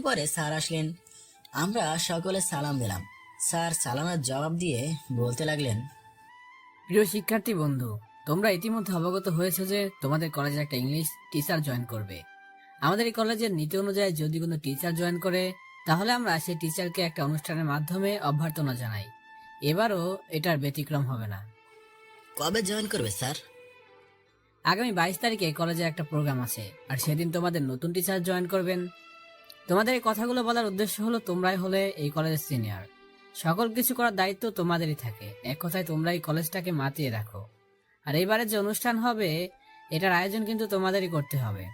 পরে স্যার আসলেন। আমরা সকলে সালাম দিলাম। স্যার সালামের জবাব দিয়ে বলতে লাগলেন, প্রিয় শিক্ষার্থী বন্ধু, তোমরা ইতিমধ্যে অবগত হয়েছে যে তোমাদের কলেজে একটা ইংলিশ টিচার জয়েন করবে। আমাদের এই কলেজের নীতি অনুযায়ী যদি কোনো টিচার জয়েন করে, তাহলে আমরা সেই টিচারকে একটা অনুষ্ঠানের মাধ্যমে অভ্যর্থনা জানাই। এবারও এটার ব্যতিক্রম হবে না। কবে জয়েন করবে স্যার? আগামী 22 তারিখে কলেজে একটা প্রোগ্রাম আছে, আর সেদিন তোমাদের নতুন টিচার জয়েন করবেন। তোমাদের এই কথাগুলো বলার উদ্দেশ্য হলো, তোমরাই হলে এই কলেজের সিনিয়র, সকল কিছু করার দায়িত্ব তোমাদেরই থাকে। এক কথায় তোমরা এই কলেজটাকে মাতিয়ে রাখো। আর এইবারে যে অনুষ্ঠান হবে, এটার আয়োজন কিন্তু তোমাদেরই করতে হবে।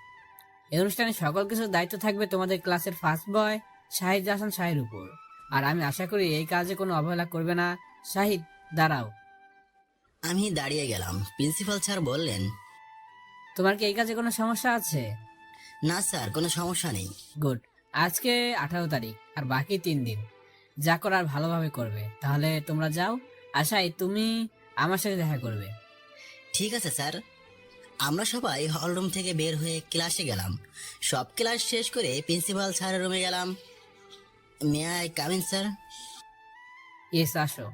এই অনুষ্ঠানে সকল কিছুর দায়িত্ব থাকবে তোমাদের ক্লাসের ফার্স্ট বয় শাহিদ হাসান শাহের উপর। আর আমি আশা করি এই কাজে কোনো অবহেলা করবে না। শাহিদ, দাঁড়াও। আমি দাঁড়িয়ে গেলাম। প্রিন্সিপাল স্যার বললেন, তোমার কি এই কাজে কোনো সমস্যা আছে? না স্যার, কোনো সমস্যা নেই। গুড। আজকে 18 তারিখ, আর বাকি 3 দিন যা করার ভালোভাবে করবে। তাহলে তোমরা যাও। আশাই, তুমি আমার সাথে দেখা করবে। ঠিক আছে স্যার। আমরা সবাই হলরুম থেকে বের হয়ে ক্লাসে গেলাম। সব ক্লাস শেষ করে প্রিন্সিপাল স্যারের রুমে গেলাম। May I come in sir? Yes, আসো।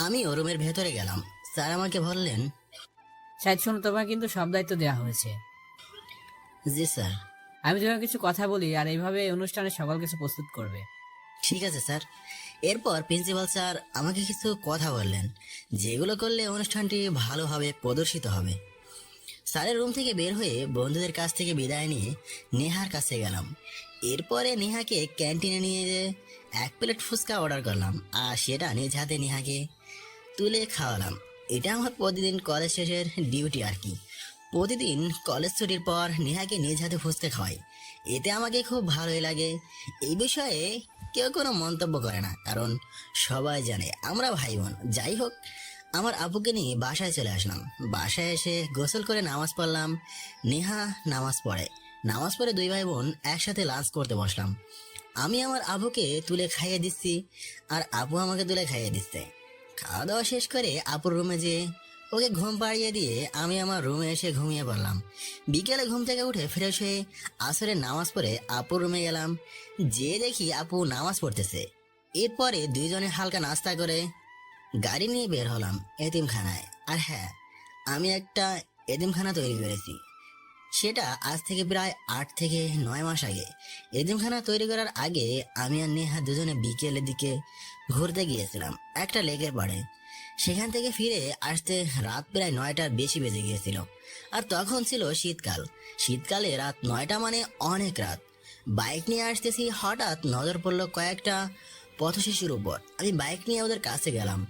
আমি ও রুমের ভেতরে গেলাম। স্যার আমাকে বললেন, শাহিদ শোনো, তোমাকে কিন্তু সব দায়িত্ব দেওয়া হয়েছে। জি স্যার। আমি তোমাকে কিছু কথা বলি, আর এইভাবে এই অনুষ্ঠানে সকল কিছু প্রস্তুত করবে। ঠিক আছে স্যার। এরপর প্রিন্সিপাল স্যার আমাকে কিছু কথা বললেন, যেগুলো করলে অনুষ্ঠানটি ভালোভাবে প্রদর্শিত হবে। স্যারের রুম থেকে বের হয়ে বন্ধুদের কাছ থেকে বিদায় নিয়ে নেহার কাছে গেলাম। এরপরে নেহাকে ক্যান্টিনে নিয়ে যেয়ে 1 প্লেট ফুচকা অর্ডার করলাম, আর সেটা নিজ হাতে নেহাকে তুলে খাওয়ালাম। এটা আমার প্রতিদিন কলেজ শেষের ডিউটি আর কি। প্রতিদিন কলেজ ছুটির পর নেহাকে নিজ হাতে ফুচকা খাওয়াই। এতে আমাকে খুব ভালোই লাগে। এই বিষয়ে কেউ কোনো মন্তব্য করে না, কারণ সবাই জানে আমরা ভাই বোন। যাই হোক, আমার আব্বুকে নিয়ে বাসায় চলে আসলাম। বাসায় এসে গোসল করে নামাজ পড়লাম। নেহা নামাজ পড়ে। নামাজ পড়ে 2 ভাই বোন একসাথে লাঞ্চ করতে বসলাম। আমি আমার আব্বুকে তুলে খাইয়ে দিচ্ছি, আর আব্বু আমাকে তুলে খাইয়ে দিচ্ছে। খাওয়া দাওয়া শেষ করে আপুর রুমে যেয়ে ওকে ঘুম পাড়িয়ে দিয়ে আমি আমার রুমে এসে ঘুমিয়ে পড়লাম। বিকেলে ঘুম থেকে উঠে ফ্রেশ হয়ে আসরের নামাজ পড়ে আপুর রুমে গেলাম। যে দেখি আপু নামাজ পড়তেছে। এরপরে দুইজনে হালকা নাস্তা করে গাড়ি নিয়ে বের হলাম এতিমখানায়। আর হ্যাঁ, আমি একটা এতিমখানা তৈরি করেছি। সেটা আজ থেকে প্রায় 8 থেকে 9 মাস আগে। এতিমখানা তৈরি করার আগে আমি আর নেহা দুজনে বিকেলের দিকে ঘুরতে গিয়েছিলাম একটা লেকের পাড়ে। সেখান থেকে ফিরে আসতে রাত প্রায় 9টার বেশি বেজে গিয়েছিল। আর তখন ছিল শীতকাল। শীতকালে রাত 9টা মানে অনেক রাত। বাইক নিয়ে আসতেছি, হঠাৎ নজর পড়লো কয়েকটা পথশিশুর উপর। আমি বাইক নিয়ে ওদের কাছে গেলাম।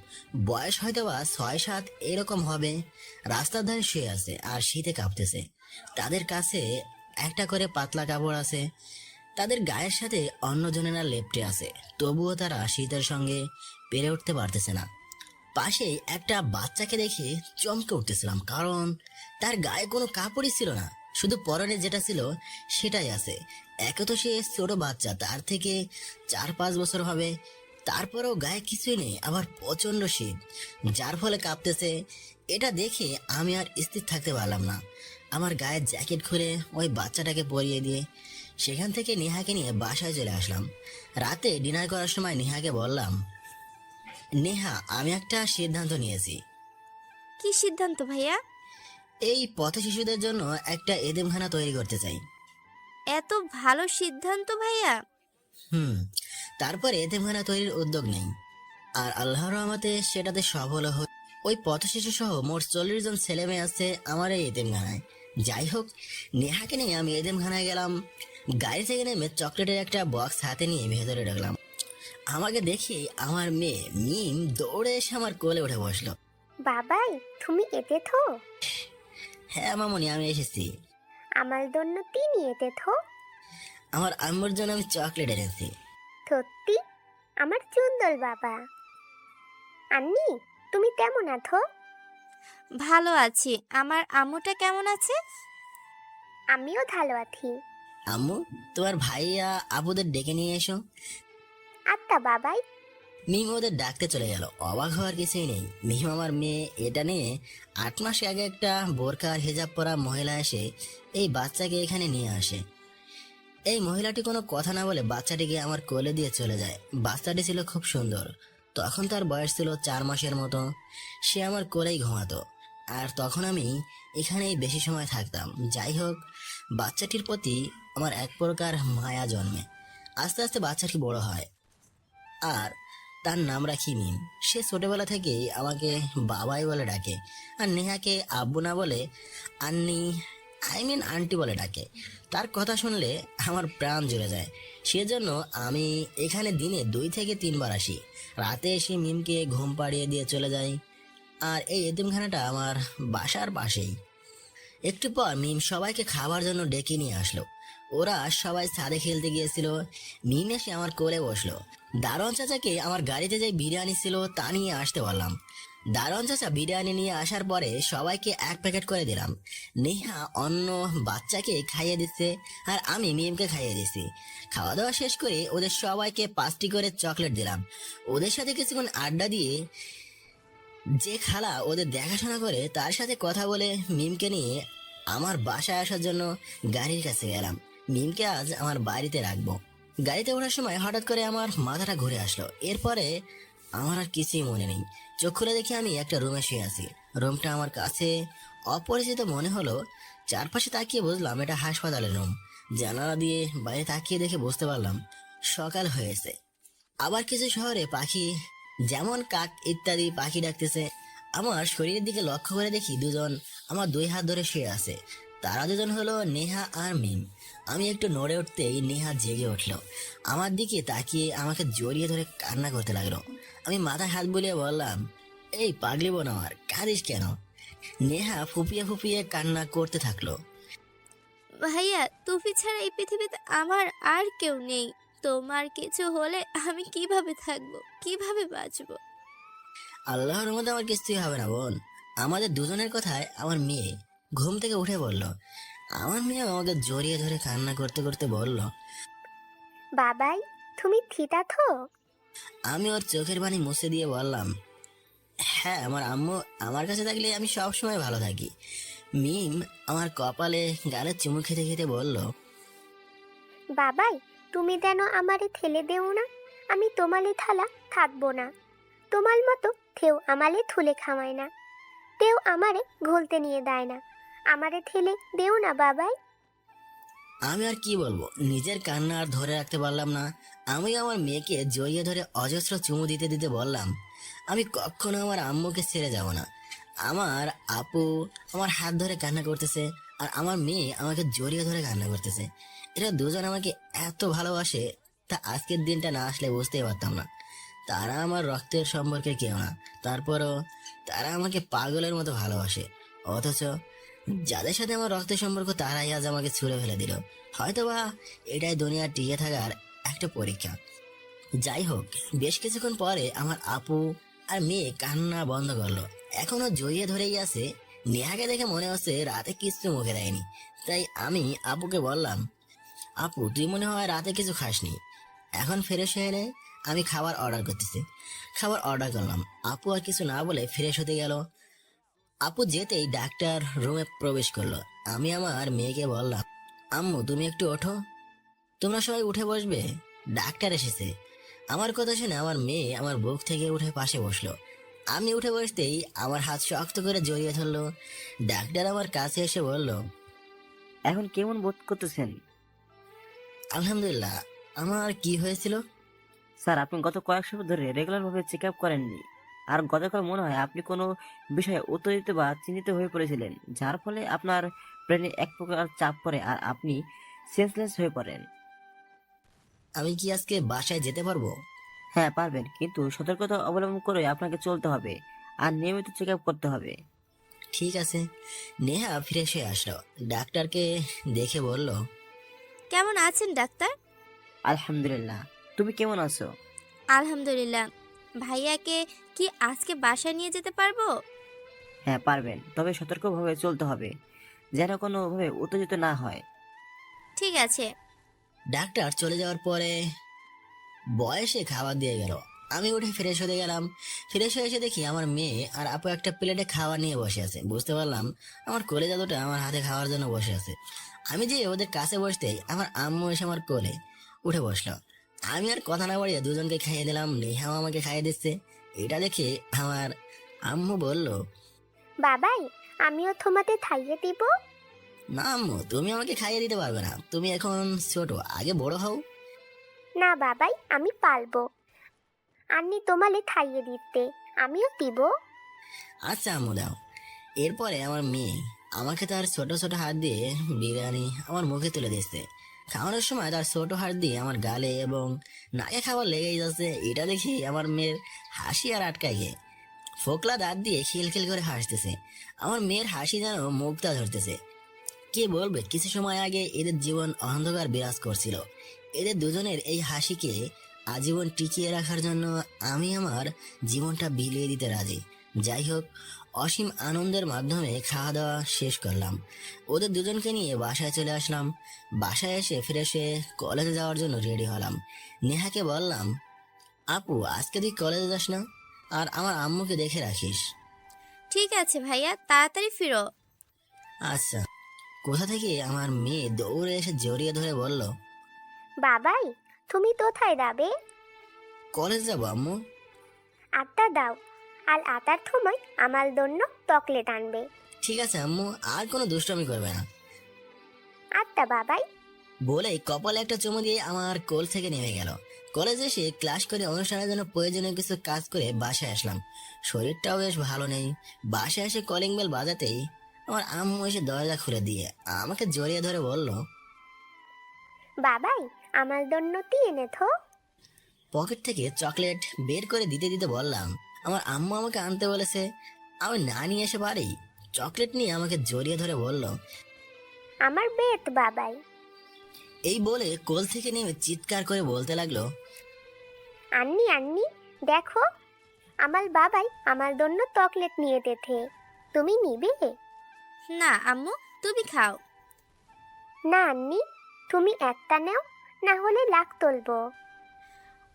বয়স হয়তো বা 6-7 এরকম হবে। রাস্তার ধারে শুয়ে আছে আর শীতে কাঁপতেছে। তাদের কাছে একটা করে পাতলা কাপড় আছে। তাদের গায়ের সাথে অন্যজনেরা লেপ্টে আছে, তবুও তারা শীতের সঙ্গে পেরে উঠতে পারতেছে না। পাশেই একটা বাচ্চাকে দেখে চমকে উঠতেছিলাম, কারণ তার গায়ে কোনো কাপড়ই ছিল না, শুধু পরনে যেটা ছিল সেটাই আছে। একে তো সে ছোট বাচ্চা, তার থেকে 4-5 বছর হবে, তারপরেও গায়ে কিছুই নেই, আবার প্রচন্ড শীত, যার ফলে কাঁপতেছে। এটা দেখে আমি আর স্থির থাকতে পারলাম না। আমার গায়ের জ্যাকেট খুলে ওই বাচ্চাটাকে পরিয়ে দিয়ে সেখান থেকে নেহাকে নিয়ে বাসায় চলে আসলাম। রাতে ডিনার করার সময় নেহাকে বললাম, নেহা, আমি একটা সিদ্ধান্ত নিয়েছি। কি সিদ্ধান্ত ভাইয়া? এই পথ শিশুদের জন্য একটা এতিমখানা তৈরি করতে চাই। এত ভালো সিদ্ধান্ত ভাইয়া। হুম। তারপরে এতিমখানা তৈরির উদ্যোগ নেই, আর আল্লাহর রহমতে সেটাতে সফল হই। ওই পথ শিশু সহ মোট 40 জন ছেলে মেয়ে আছে আমার এই এতিমখানায়। যাই হোক, নেহাকে নিয়ে আমি এতিমখানায় গেলাম। গাড়ি থেকে নেমে চকলেটের একটা বক্স হাতে নিয়ে ভেতরে ঢুকলাম। আমাকে দেখে আমার মেয়ে মিম দৌড়ে এসে আমার কোলে উঠে বসলো। বাবাই, তুমি এতেছো? হ্যাঁ মামুনি, আমি এসেছি। আমার জন্য তিনি এতেছো? আমার আম্মুর জন্য আমি চকলেট এনেছি। সত্যি? আমার চুন্দর বাবা। আন্নি, তুমি কেমন আছো? ভালো আছি। আমার আম্মুটা কেমন আছে? আমিও ভালো আছি। আম্মু, তোমার ভাইয়া আপুদের ডেকে নিয়ে এসো। আত্মা বাবাই। মিম ওদের ডাকতে চলে গেল। অবাক হওয়ার কিছুই নেই। মিম আমার মেয়ে। এটা নিয়ে 8 মাস আগে একটা বোরকা আর হিজাব পরা মহিলা এসে এই বাচ্চাকে এখানে নিয়ে আসে। এই মহিলাটি কোনো কথা না বলে বাচ্চাটিকে আমার কোলে দিয়ে চলে যায়। বাচ্চাটি ছিল খুব সুন্দর। তখন তার বয়স ছিল 4 মাসের মতো। সে আমার কোলেই ঘুমাতো, আর তখন আমি এখানেই বেশি সময় থাকতাম। যাই হোক, বাচ্চাটির প্রতি আমার এক প্রকার মায়া জন্মে। আস্তে আস্তে বাচ্চাটি বড় হয়, আর তার নাম রাখি মিম। সে ছোটবেলা থেকেই আমাকে বাবাই বলে ডাকে, আর নেহাকে আব্বু না বলে আন্নি, আন্টি বলে ডাকে। তার কথা শুনলে আমার প্রাণ জুড়ে যায়। সেজন্য আমি এখানে দিনে 2 থেকে 3 বার আসি। রাতে এসে মিমকে ঘুম পাড়িয়ে দিয়ে চলে যাই। আর এই এতিমখানাটা আমার বাসার পাশেই। একটু পর মিম সবাইকে খাবার জন্য ডেকে নিয়ে আসলো। ওরা সবাই ছাদে খেলতে গিয়েছিল। মিম এসে আমার কোলে বসলো। দারোয়ান চাচাকে আমার গাড়িতে যে বিরিয়ানি ছিল তা নিয়ে আসতে বললাম। দারোয়ান চাচা বিরিয়ানি নিয়ে আসার পরে সবাইকে 1 প্যাকেট করে দিলাম। নেহা অন্য বাচ্চাকে খাইয়ে দিচ্ছে, আর আমি মিমকে খাইয়ে দিচ্ছি। খাওয়া দাওয়া শেষ করে ওদের সবাইকে 5টি করে চকলেট দিলাম। ওদের সাথে কিছুক্ষণ আড্ডা দিয়ে যে খালা ওদের দেখাশোনা করে তার সাথে কথা বলে মিমকে নিয়ে আমার বাসায় আসার জন্য গাড়ির কাছে গেলাম। মিমকে আজ আমার বাড়িতে রাখবো। গাড়িতে ওঠার সময় হঠাৎ করে আমার মাথাটা ঘুরে আসলো। এরপরে আমার আর কিছুই মনে নেই। চোখ খুলে দেখি আমি একটা রুমে শুয়ে আছি। রুমটা আমার কাছে অপরিচিত মনে হলো। চারপাশে তাকিয়ে বুঝলাম এটা হাসপাতালের রুম। জানালা দিয়ে বাইরে তাকিয়ে দেখে বুঝতে পারলাম সকাল হয়েছে। আবার কিছু শহরে পাখি যেমন কাক ইত্যাদি পাখি ডাকতেছে। আমার শরীরের দিকে লক্ষ্য করে দেখি দুজন আমার 2 হাত ধরে শুয়ে আছে। তারা দুজন হলো নেহা আর মিম। আমি একটু নড়ে উঠতেই নেহা জেগে উঠলো। আমার দিকে তাকিয়ে আমাকে জড়িয়ে ধরে কান্না করতে লাগলো। আমি মাথায় হাত বুলিয়ে বললাম, এই পাগলি বোন আমার, কাঁদিস কেন? নেহা ফুপিয়ে ফুপিয়ে কান্না করতে থাকলো। ভাইয়া, তুমি ছাড়া এই পৃথিবীতে আমার আর কেউ নেই। তোমার কিছু হলে আমি কিভাবে থাকবো, কিভাবে বাঁচবো? আল্লাহর রহমতে আমার কিছুই হবে না বোন। আমাদের দুজনের কথায় আমার মেয়ে ঘুম থেকে উঠে বলল। আমার মেয়ে আমাকে জড়িয়ে ধরে কান্না করতে করতে বলল। বাবাই, তুমি ঠিক আছো? আমি ওর চোখের পানি মুছে দিয়ে বললাম, হ্যাঁ, আমার আম্মু আমার কাছে থাকলে আমি সব সময় ভালো থাকি। মিম আমার কপালে গালে চুমু খেতে খেতে বলল, বাবাই, তুমি যেন আমারে ঠেলে দেও না। আমি তোমালে থালা থাকবো না। তোমার মতো থেও আমালে থুলে খাওয়ায় না, তেও আমারে ঘুলতে নিয়ে দেয় না। আমারে ঠেলে দেও না বাবাই। আমি আর কি বলবো, নিজের কান্না আর ধরে রাখতে পারলাম না। আমি আমার মেয়েকে জড়িয়ে ধরে অজস্র চুমু দিতে দিতে বললাম, আমি কখনো আমার আম্মুকে ছেড়ে যাব না। আমার আপু আমার হাত ধরে কান্না করতেছে, আর আমার মেয়ে আমাকে জড়িয়ে ধরে কান্না করতেছে। এরা দুজন আমাকে এত ভালোবাসে, তা আজকের দিনটা না আসলে বুঝতেই পারতাম না। তারা আমার রক্তের সম্পর্কে কেউ না, তারপরও তারা আমাকে পাগলের মতো ভালোবাসে। অথচ যাদের সাথে আমার রক্তের সম্পর্ক তারাই আজ আমাকে ছুঁড়ে ফেলে দিল। হয়তোবা এটাই দুনিয়ার টিকে থাকার একটা পরীক্ষা। যাই হোক, বেশ কিছুক্ষণ পরে আমার আপু আর মেয়ে কান্না বন্ধ করলো। এখনো জড়িয়ে ধরেই আছে। নেহাকে দেখে মনে হচ্ছে রাতে কিছু মুখে দেয়নি। তাই আমি আপুকে বললাম, আপু তুই মনে হয় রাতে কিছু খাসনি, এখন ফ্রেশ হয়ে নে, আমি খাবার অর্ডার করতেছি। খাবার অর্ডার করলাম। আপু আর কিছু না বলে ফ্রেশ হতে গেল। আপু যেতেই ডাক্তার রুমে প্রবেশ করলো। আমি আমার মেয়েকে বললাম, আম্মু তুমি একটু ওঠো, তোমরা সবাই উঠে বসবে, ডাক্তার এসেছে। আমার কথা শুনে আমার মেয়ে আমার বুক থেকে উঠে পাশে বসলো। আমি উঠে বসতেই আমার হাত শক্ত করে জড়িয়ে ধরলো। ডাক্তার আমার কাছে এসে বলল, এখন কেমন বোধ করতেছেন? আলহামদুলিল্লাহ। আমার কি হয়েছিল? স্যার, আপনি গত কয়েক সপ্তাহ ধরে রেগুলার ভাবে চেক আপ করেননি। আর গতকাল মনে হয় আপনি কোনো বিষয়ে উত্তেজিত বা চিন্তিত হয়ে পড়েছিলেন, যার ফলে আপনার ব্রেনে এক প্রকার চাপ পড়ে আর আপনি সেন্সলেস হয়ে পড়েন। আমি কি আজকে বাসায় যেতে পারবো? হ্যাঁ পারবেন, কিন্তু সতর্কতা অবলম্বন করে আপনাকে চলতে হবে আর নিয়মিত চেক আপ করতে হবে। ঠিক আছে। নেহা ফিরে এসে আসলো। ডাক্তারকে দেখে বলল, কেমন আছেন ডাক্তার? আলহামদুলিল্লাহ, তুমি কেমন আছো? আলহামদুলিল্লাহ। ভাইয়াকে কি আজকে বাসায় নিয়ে যেতে পারবো? হ্যাঁ পারবেন, তবে সতর্কভাবে চলতে হবে, যেন কোনোভাবে উত্তেজিত না হয়। ঠিক আছে। ডাক্তার চলে যাওয়ার পরে বয়সে খাবার দিয়ে গেল। আমি উঠে ফ্রেশ হতে গেলাম। ফ্রেশ হয়ে এসে দেখি আমার মেয়ে আর আপু একটা প্লেটে খাবার নিয়ে বসে আছে। বুঝতে পারলাম আমার কলেজা দুটো আমার হাতে খাওয়ার জন্য বসে আছে। আমি যে ওদের কাছে বসতেই আমার আম্মু এসে আমার কোলে উঠে বসলো। আমি আর কথা না বাড়িয়ে দুজনকে খাইয়ে দিলাম, নেহাও আমাকে খাইয়ে দিচ্ছে। এটা দেখে আমার আম্মু বলল, বাবাই, আমিও তোমাদের খাইয়ে দিব। না আম্মু, তুমি আমাকে খাইয়ে দিতে পারবে না, তুমি এখন ছোট, আগে বড় হও। না বাবাই, আমি পারবো। আন্নি তোমালে খাইয়ে দিতে, আমিও দিব। আচ্ছা আম্মু দাও। এরপরে আমার মেয়ে আমাকে তার ছোট ছোট হাত দিয়ে বিরিয়ানি আমার মুখে তুলে দিচ্ছে। খাওয়ানোর সময় তার ছোট হাত দিয়ে আমার গালে এবং নাকে খাবার লেগেই যাচ্ছে। এটা দেখে আমার মেয়ের হাসি আর আটকায় গিয়ে ফোকলা দাঁত দিয়ে খিলখিল করে হাসতেছে। আমার মেয়ের হাসি যেন মুক্তা ধরতেছে। কে বলবে, কিছু সময় আগে এদের জীবন অন্ধকার বিরাজ করছিল। এদের দুজনের এই হাসিকে আজীবন টিকিয়ে রাখার জন্য আমি আমার জীবনটা বিলিয়ে দিতে রাজি। যাই হোক, অসীম আনন্দের মাধ্যমে খাওয়া দাওয়া শেষ করলাম। ওদের দুজনকে নিয়ে বাসায় চলে আসলাম। বাসায় এসে ফ্রেশ হয়ে কলেজে যাওয়ার জন্য রেডি হলাম। নেহাকে বললাম, আপু আজকে তুই কলেজে যাস না, আর আমার আম্মুকে দেখে রাখিস। ঠিক আছে ভাইয়া, তাড়াতাড়ি ফিরো। আচ্ছা। কোথা থেকে আমার মেয়ে দৌড়ে এসে জড়িয়ে ধরে বলল, বাবাই, তুমি কোথায় যাবে? কলেজ যাবো আম্মু। আটটা দাও, আর আটার সময় আমার জন্য চকলেট আনবে। ঠিক আছে আম্মু, আর কোনো দুষ্টমি করবে না। আটটা বাবাই। বলেই কপালে একটা চুমু দিয়ে আমার কোল থেকে নেমে গেল। কলেজে এসে ক্লাস করে অনুষ্ঠানের জন্য প্রয়োজনীয় কিছু কাজ করে বাসায় আসলাম। শরীরটাও বেশ ভালো নেই। বাসায় এসে কলিং বেল বাজাতেই আমার আম্মু এসে দরজা খুলে দিয়ে আমাকে জড়িয়ে ধরে বলল, বাবাই, আমার জন্য কি এনেছো? পকেট থেকে চকলেট বের করে দিতে দিতে বললাম, আমার আম্মু আমাকে আনতে বলেছে, আমি না নিয়ে এসে পারি। চকলেট নিয়ে আমাকে জড়িয়ে ধরে বলল, আমার বেত বাবাই। এই বলে কোল থেকে নেমে চিৎকার করে বলতে লাগলো, আন্নি আন্নি, দেখো, আমার বাবাই আমার জন্য চকলেট নিয়ে এসেছে, তুমি নিবে? না আম্মু, তুমি খাও। না আন্নি, তুমি একটা নাও, না হলে লাগ তুলবো।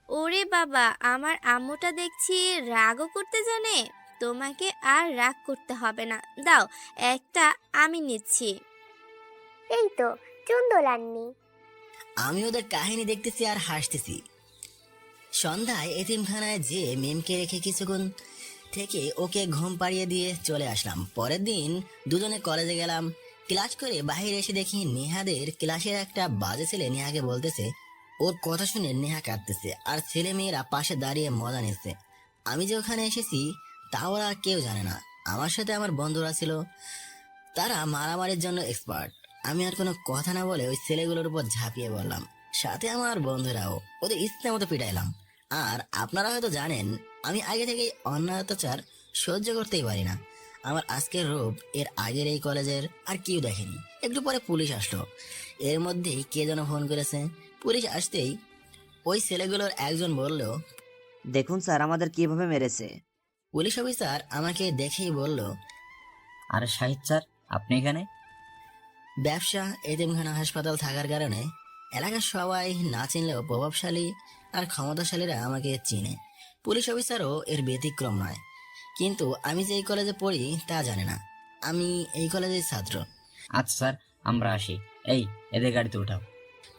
ওরে বাবা, আমার আম্মুটা দেখছি রাগও করতে জানে। তোমাকে আর রাগ করতে হবে না, দাও একটা আমি নিচ্ছি। এই তো চুন্দল আন্নি। আমি ওদের কাহিনী দেখতেছি আর হাসতেছি। সন্ধ্যায় এতিমখানায় যে মেমকে রেখে কিছুক্ষণ থেকে ওকে ঘুম পাড়িয়ে দিয়ে চলে আসলাম। পরের দিন দুজনে কলেজে গেলাম। ক্লাস করে বাইরে এসে দেখি নেহাদের ক্লাসের একটা বাজে ছেলে নেহাকে বলতেছে। ওর কথা শুনে নেহা কাঁদতেছে, আর ছেলে মেয়েরা পাশে দাঁড়িয়ে মজা নিচ্ছে। আমি যে ওখানে এসেছি তা ওরা কেউ জানে না। আমার সাথে আমার বন্ধুরা ছিল, তারা মারামারির জন্য এক্সপার্ট। আমি আর কোনো কথা না বলে ওই ছেলেগুলোর উপর ঝাঁপিয়ে পড়লাম, সাথে আমার বন্ধুরাও। ওদের ইচ্ছে মতো পিটাইলাম। আর আপনারা হয়তো জানেন, আমি আগে থেকেই অন্যায় অত্যাচার সহ্য করতেই পারি না। আমার আজকের রূপ এর আগের এই কলেজের আর কেউ দেখেনি। একটু পরে পুলিশ আসলো। এর মধ্যেই কে যেন ফোন করেছে। পুলিশ আসতেই ওই ছেলেগুলোর একজন বলল, দেখুন স্যার, আমাদের কিভাবে মেরেছে। পুলিশ অফিসার আমাকে দেখেই বলল, আরে শাহিদ স্যার, আপনি এখানে? ব্যবসা এতিমখানা হাসপাতাল থাকার কারণে এলাকার সবাই না চিনলেও প্রভাবশালী আর ক্ষমতাশালীরা আমাকে চিনে। পুলিশ অফিসারও এর ব্যতিক্রম নয়। কিন্তু আমি যে এই কলেজে পড়ি তা জানে না। আমি এই কলেজের ছাত্র। আচ্ছা স্যার, আমরা আসি। এই, এদের গাড়িতে উঠাও।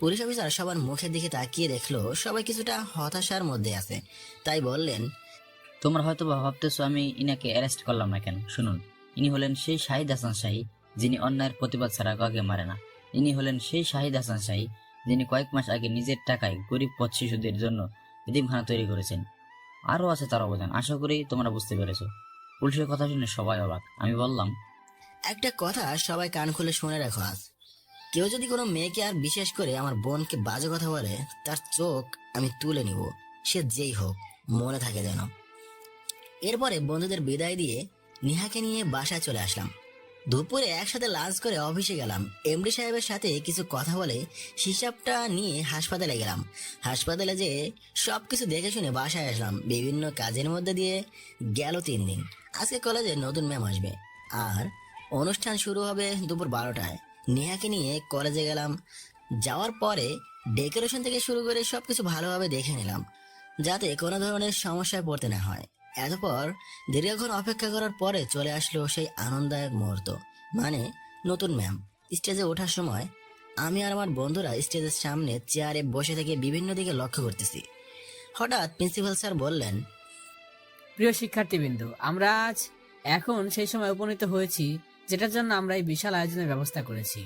পুলিশ অফিসার সবার মুখের দিকে তাকিয়ে দেখলো সবাই কিছুটা হতাশার মধ্যে আছে, তাই বললেন, তোমরা হয়তো ভাবতেছো আমি ইনাকে অ্যারেস্ট করলাম না কেন। শুনুন, ইনি হলেন সেই শাহিদ হাসান শাহী যিনি অন্যায়ের প্রতিবাদ ছাড়া কাউকে মারে না। ইনি হলেন সেই শাহিদ হাসান শাহী যিনি কয়েক মাস আগে নিজের টাকায় গরিব পথ শিশুদের জন্য এতিমখানা তৈরি করেছেন। আরও আছে তার অবদান, আশা করি তোমরা বুঝতে পেরেছো। পুলিশের কথা শুনে সবাই অবাক। আমি বললাম, একটা কথা সবাই কান খুলে শুনে রাখো, আজ কেউ যদি কোনো মেয়েকে আর বিশেষ করে আমার বোনকে বাজে কথা বলে, তার চোখ আমি তুলে নিব, সে যেই হোক, মনে থাকে যেন। এরপরে বন্ধুদের বিদায় দিয়ে নেহাকে নিয়ে বাসায় চলে আসলাম। দুপুরে একসাথে লাঞ্চ করে অফিসে গেলাম। এমডি সাহেবের সাথে কিছু কথা বলে হিসাবটা নিয়ে হাসপাতালে গেলাম। হাসপাতালে যে সবকিছু দেখে শুনে বাসায় আসলাম। বিভিন্ন কাজের মধ্যে দিয়ে গেল 3 দিন। আজকে কলেজে নতুন ম্যাম আসবে আর অনুষ্ঠান শুরু হবে দুপুর 12টায়। নেহাকে নিয়ে কলেজে গেলাম। যাওয়ার পরে ডেকোরেশন থেকে শুরু করে সবকিছু ভালোভাবে দেখে নিলাম, যাতে কোনো ধরনের সমস্যায় পড়তে না হয়। এতপর দীর্ঘক্ষণ অপেক্ষা করার পরে চলে আসলো সেই আনন্দদায়ক মুহূর্ত, মানে নতুন ম্যাম। স্টেজে ওঠার সময় আমি আর আমার বন্ধুরা স্টেজের সামনে চেয়ারে বসে থেকে বিভিন্ন দিকে লক্ষ্য করতেছি। হঠাৎ প্রিন্সিপাল স্যার বললেন, প্রিয় শিক্ষার্থীবৃন্দ, আমরা আজ এখন সেই সময় উপনীত হয়েছি যেটার জন্য আমরা এই বিশাল আয়োজনের ব্যবস্থা করেছি।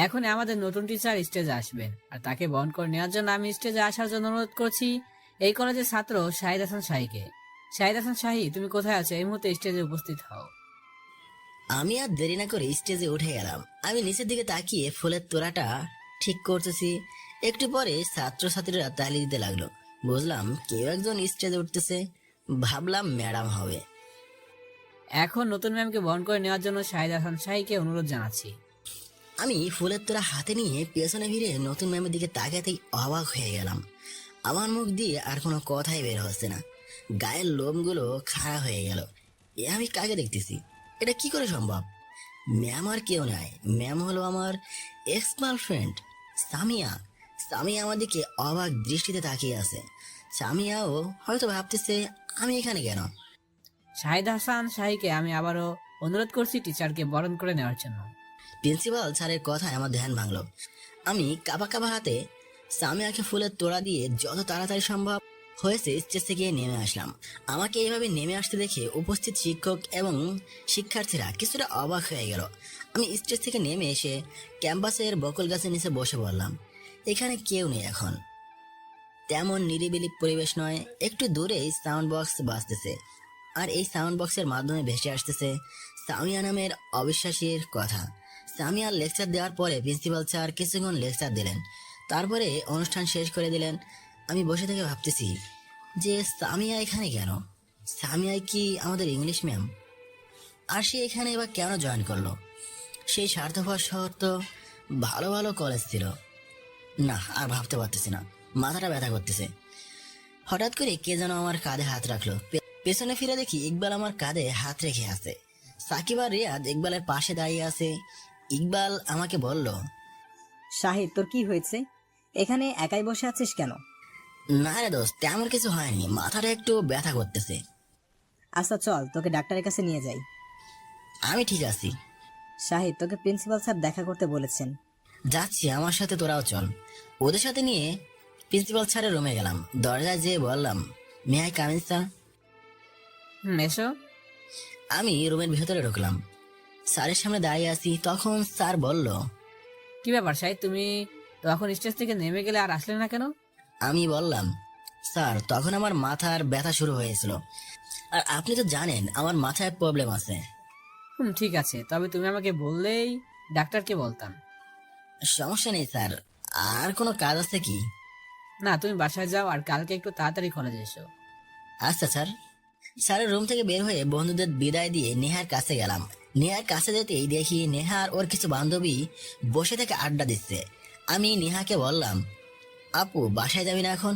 এখন আমাদের নতুন টিচার স্টেজে আসবেন, আর তাকে বরণ করে নেওয়ার জন্য আমি স্টেজে আসার জন্য অনুরোধ করছি এই কলেজের ছাত্র শাহিদ হাসান শাহীকে। শাহিদ হাসান শাহী, তুমি কোথায় আছো? এই মুহূর্তে স্টেজে উপস্থিত হও। আমি আর দেরি না করে স্টেজে উঠে গেলাম। আমি নিচের দিকে তাকিয়ে ফুলের তোড়াটা ঠিক করতেছি। একটু পরে ছাত্রছাত্রীরা তালি দিতে লাগলো। বুঝলাম কেউ একজন স্টেজে উঠতেছে। ভাবলাম ম্যাডাম হবে। এখন নতুন ম্যামকে বরণ করে নেওয়ার জন্য শাহিদ হাসান শাহীকে অনুরোধ জানাচ্ছি। আমি ফুলের তোড়া হাতে নিয়ে পেছনে ফিরে নতুন ম্যামের দিকে তাকাতেই অবাক হয়ে গেলাম। আমার মুখ দিয়ে আর কোনো কথাই বের হচ্ছে না। গায়ের লোমগুলো খাড়া হয়ে গেল। এ আমি কাকে দেখতেছি? এটা কি করে সম্ভব? ম্যাম আর কেউ নাই, ম্যাম হলো আমার এক্স গার্লফ্রেন্ড সামিয়া। সামিয়া আমার দিকে অবাক দৃষ্টিতে তাকিয়ে আছে। সামিয়াও হয়তো ভাবতেছে আমি এখানে কেন। শাহিদ হাসান শাহীকে আমি আবারও অনুরোধ করছি টিচারকে বরণ করে নেওয়ার জন্য। প্রিন্সিপাল স্যারের কথায় আমার ধ্যান ভাঙলো। আমি কাঁপা কাঁপা হাতে সামিয়াকে ফুলের তোড়া দিয়ে যত তাড়াতাড়ি সম্ভব হয়েছে স্টেজ থেকে নেমে আসলাম। আমাকে এইভাবে নেমে আসতে দেখে উপস্থিত শিক্ষক এবং শিক্ষার্থীরা কিছুটা অবাক হয়ে গেল। আমি স্টেজ থেকে নেমে এসে ক্যাম্পাসের বকুল গাছের নিচে বসে পড়লাম। এখানে কেউ নেই এখন, তেমন নিরিবিলি পরিবেশ নয়। একটু দূরেই সাউন্ড বক্স বাজতেছে, আর এই সাউন্ড বক্সের মাধ্যমে ভেসে আসতেছে সামিয়া নামের অবিশ্বাসীর কথা। সামিয়ার লেকচার দেওয়ার পরে প্রিন্সিপাল স্যার কিছুক্ষণ লেকচার দিলেন, তারপরে অনুষ্ঠান শেষ করে দিলেন। আমি বসে থেকে ভাবতেছি যে সামিয়া এখানে কেন? সামিয়া কি আমাদের ইংলিশ ম্যাম? আর সে এখানে এবার কেন জয়েন করলো? সেই স্বার্থপর শহর তো ভালো ভালো কলেজ ছিল। না, আর ভাবতে পারতেছি না, মাথাটা ব্যথা করতেছে। হঠাৎ করে কে যেন আমার কাঁধে হাত রাখলো। পেছনে ফিরে দেখি ইকবাল আমার কাঁধে হাত রেখে আছে। সাকিব আর রিয়াদ ইকবালের পাশে দাঁড়িয়ে আছে। ইকবাল আমাকে বলল, শাহিদ, তোর কি হয়েছে? এখানে একাই বসে আছিস কেন? না রে দোস্ত, তেমন কিছু হয়নি, মাথাটা একটু ব্যথা করতেছে। আচ্ছা চল, তোকে ডাক্তারের কাছে নিয়ে যাই। আমি ঠিক আছি। শাহিদ, তোকে প্রিন্সিপাল স্যার দেখা করতে বলেছেন। যাচ্ছি, আমার সাথে তোরাও চল। ওদের সাথে নিয়ে প্রিন্সিপাল স্যারের রুমে গেলাম। দরজায় যেয়ে বললাম, may I come in sir? এসো। আমি রুমের ভিতরে ঢুকলাম। স্যারের সামনে দাঁড়িয়ে আছি, তখন স্যার বলল, কি ব্যাপার শাহিদ, তুমি তখন স্টেজ থেকে নেমে গেলে আর আসলে না কেন? আমি বললাম, স্যার তখন আমার মাথার ব্যথা শুরু হয়েছিল, আর আপনি তো জানেন আমার মাথায় প্রবলেম আছে। ঠিক আছে, তবে তুমি আমাকে বললেই ডাক্তারকে বলতাম। সমস্যা নেই স্যার, আর কোনো কাজ আছে কি? না, তুমি বাসায় যাও আর কালকে একটু তাড়াতাড়ি কলেজে এসো। আচ্ছা স্যার। স্যারের রুম থেকে বের হয়ে বন্ধুদের বিদায় দিয়ে নেহার কাছে গেলাম। নেহার কাছে যেতেই দেখি নেহা আর ওর কিছু বান্ধবী বসে থেকে আড্ডা দিচ্ছে। আমি নেহাকে বললাম, আপু বাসায় যাবি না এখন?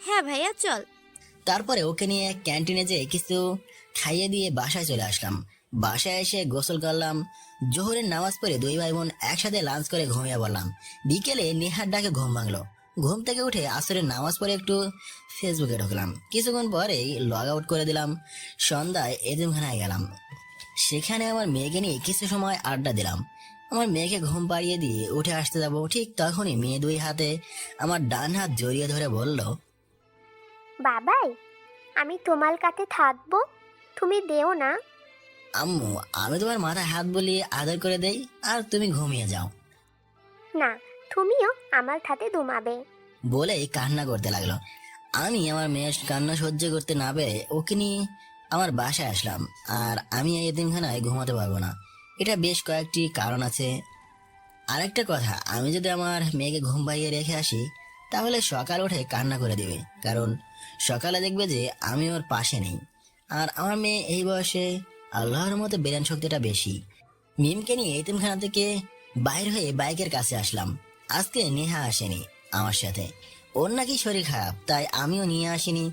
হ্যাঁ ভাইয়া চল। তারপরে ওকে নিয়ে ক্যান্টিনে যেয়ে কিছু খাইয়ে দিয়ে বাসায় চলে আসলাম। বাসায় এসে গোসল করলাম। জোহরের নামাজ পড়ে দুই ভাই বোন একসাথে লাঞ্চ করে ঘুমিয়ে পড়লাম। বিকেলে নেহার ডাকে ঘুম ভাঙলো। ঘুম থেকে উঠে আসরের নামাজ পড়ে একটু ফেসবুকে ঢুকলাম। কিছুক্ষণ পরেই লগ আউট করে দিলাম। সন্ধ্যায় এতিমখানায় গেলাম। সেখানে আমার মেয়েকে নিয়ে কিছু সময় আড্ডা দিলাম। আমার মেয়েকে ঘুম পাড়িয়ে দিয়ে উঠে আসতে যাব, ঠিক তখনই মেয়ে দুই হাতে আমার ডান হাত জড়িয়ে ধরে বলল, বাবাই, আমি তোমার কাছে থাকবো, তুমি দেও না। আম্মু আমি তোমার মাথায় হাত বুলিয়ে আদর করে দেই, আর তুমি ঘুমিয়ে যাও। না, তুমিও আমার সাথে ঘুমাবে। বলেই কান্না করতে লাগলো। আমি আমার মেয়ের কান্না সহ্য করতে না পেরে ওকে নিয়ে আমার বাসায় আসলাম। আর আমি এই এতিমখানায় ঘুমাতে পারবো না, এটা বেশ কয়েকটি কারণ আছে। আরেকটা কথা, আমি যদি আমার মেয়েকে ঘুম পাড়িয়ে রেখে আসি তাহলে সকাল উঠে কান্না করে দিবে, কারণ সকালে দেখবে যে আমি ওর পাশে নেই। আর আমার মেয়ে এই বয়সে আল্লাহর মতো ব্রেন শক্তিটা বেশি। মিমকে নিয়ে এতিমখানা থেকে বাইর হয়ে বাইকের কাছে আসলাম। আজকে নেহা আসেনি আমার সাথে, ওর নাকি শরীর খারাপ, তাই আমিও নিয়ে আসিনি।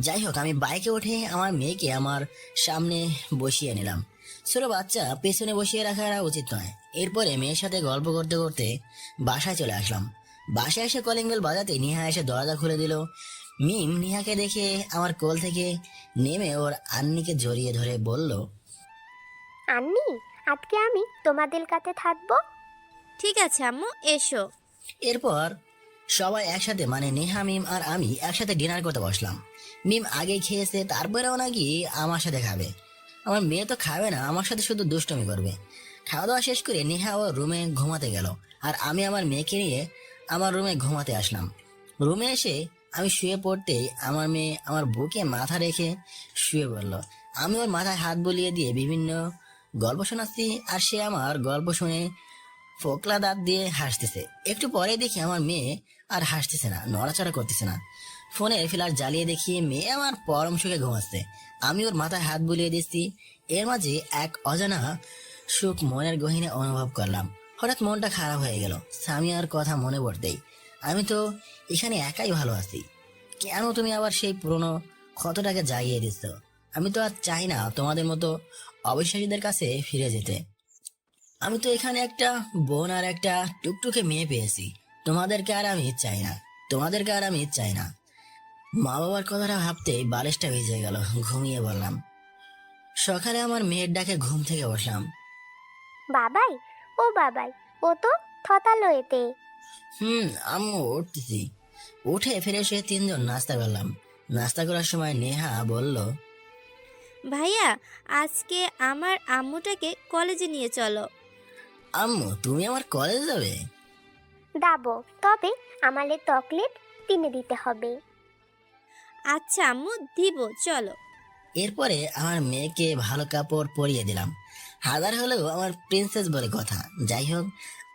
যাই হোক, আমি বাইকে উঠে আমার মেয়েকে আমার সামনে বসিয়ে নিলাম। ছোট বাচ্চা পেছনে বসিয়ে রাখা উচিত নয়। এরপরে মেয়ের সাথে গল্প করতে করতে বাসায় চলে আসলাম। বাসায় এসে কলিং বেল বাজাতে নেহা এসে দরজা খুলে দিল। মিম নেহাকে দেখে আমার কোল থেকে নেমে ওর আন্নিকে জড়িয়ে ধরে বলল, আন্নি, আজকে আমি তোমাদের কাছে থাকবো। ঠিক আছে আম্মু, এসো। এরপর সবাই একসাথে মানে নেহা, মিম আর আমি একসাথে ডিনার করতে বসলাম। মিম আগে খেয়েছে, তারপরেও নাকি আমার সাথে খাবে। আমার মেয়ে তো খাবে না, আমার সাথে শুধু দুষ্টুমি করবে। খাওয়া দাওয়া শেষ করে নেহা ওর রুমে ঘুমাতে গেল, আর আমি আমার মেয়েকে নিয়ে আমার রুমে ঘুমাতে আসলাম। রুমে এসে আমি শুয়ে পড়তেই আমার মেয়ে আমার বুকে মাথা রেখে শুয়ে পড়ল। আমি ওর মাথায় হাত বুলিয়ে দিয়ে বিভিন্ন গল্প শোনাচ্ছি, আর সে আমার গল্প শুনে ফোকলা দাঁত দিয়ে হাসতেছে। একটু পরে দেখি আমার মেয়ে আর হাসতেছে না, নড়াচড়া করতেছে না। ফোনে ফ্ল্যাশ জ্বালিয়ে দেখি মেয়ে আমার পরম সুখে ঘুমাচ্ছে। আমি ওর মাথায় হাত বুলিয়ে দিচ্ছি। এর মাঝে এক অজানা সুখ মনের গহীনে অনুভব করলাম। হঠাৎ মনটা খারাপ হয়ে গেল সামিয়ার কথা মনে পড়তেই। আমি তো এখানে একাই ভালো আছি, কেন তুমি আবার সেই পুরনো ক্ষতটাকে জাগিয়ে দিচ্ছ? আমি তো আর চাই না তোমাদের মতো অবিশ্বাসীদের কাছে ফিরে যেতে। আমি তো এখানে একটা বোন আর একটা টুকটুকে মেয়ে পেয়েছি। তোমাদেরকে আর আমি চাই না, তোমাদেরকে আর আমি চাই না। মা বাবার কথাটা ভাবতেই বালিশটা ভিজে গেল, ঘুমিয়ে বললাম। সকালে আমার মেয়ের ডাকে ঘুম থেকে বসলাম। বাবাই, ও বাবাই, ও তো থতালো এতে। আম্মু উঠতেছি। উঠে ফ্রেশ হয়ে তিনজন নাস্তা করলাম। নাস্তা করার সময় নেহা বলল, ভাইয়া, আজকে আমার আম্মুটাকে কলেজে নিয়ে চলো। আম্মু তুমি আমার কলেজ যাবে? দাবো, তবে আমালে চকলেট কিনে দিতে হবে। আচ্ছা আম্মু, দিব, চলো। এরপরে আমার মেয়েকে ভালো কাপড় পরিয়ে দিলাম। হাজার হলেও আমার প্রিন্সেস বলে কথা। যাই হোক,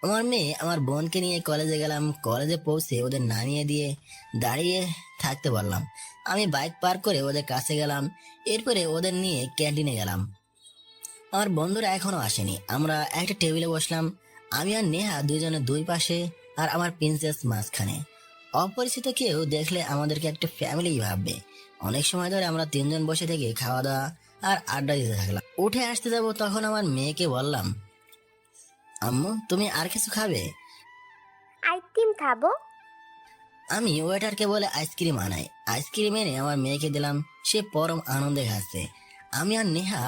আমার মেয়ে আমার বোনকে নিয়ে কলেজে গেলাম। কলেজে পৌঁছে ওদের নামিয়ে দিয়ে দাঁড়িয়ে থাকতে বললাম। আমি বাইক পার্ক করে ওদের কাছে গেলাম। এরপরে ওদের নিয়ে ক্যান্টিনে গেলাম। আমার বন্ধুরা এখনো আসেনি। আমরা একটা টেবিলে বসলাম, আমি আর নেহা দুইজনে দুই পাশে, আর আমার প্রিন্সেস মাঝখানে। অপরিচিত কেউ দেখলে আমাদেরকে একটা ফ্যামিলি ভাববে। অনেক সময় ধরে আমরা তিনজন বসে থেকে খাওয়া দাওয়া আর আড্ডা দিতে থাকলাম। উঠে আসতে যাব, তখন আমার মেয়েকে বললাম, আম্মু তুমি আর কিছু খাবে? আইসক্রিম খাবো। আমি ওয়েটারকে বলে আইসক্রিম আনাই। আইসক্রিম এনে আমার মেয়েকে দিলাম। সে পরম আনন্দে খাচ্ছে। আমি আর নেহা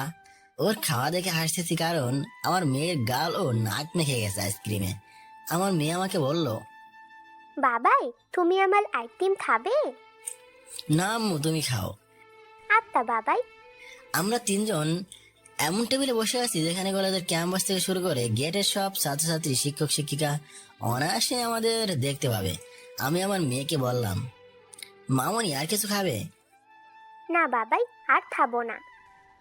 ওর খাওয়া দেখে হাসতেছি, কারণ আমার মেয়ের গাল ও নাক মেখে গেছে আইসক্রিমে। আমার মেয়ে আমাকে বলল, বাবাই, তুমি আমার আইসক্রিম খাবে? না আম্মু তুমি খাও। আচ্ছা বাবাই। আমরা তিনজন এমন টেবিলে বসে আছি যেখানে কলেজের ক্যাম্পাস থেকে শুরু করে গেটের সব ছাত্রছাত্রী, শিক্ষক শিক্ষিকা অনায়াসে আমাদের দেখতে পাবে। আমি আমার মেয়েকে বললাম, মামনি আর কিছু খাবে? না বাবাই, আর খাবো না।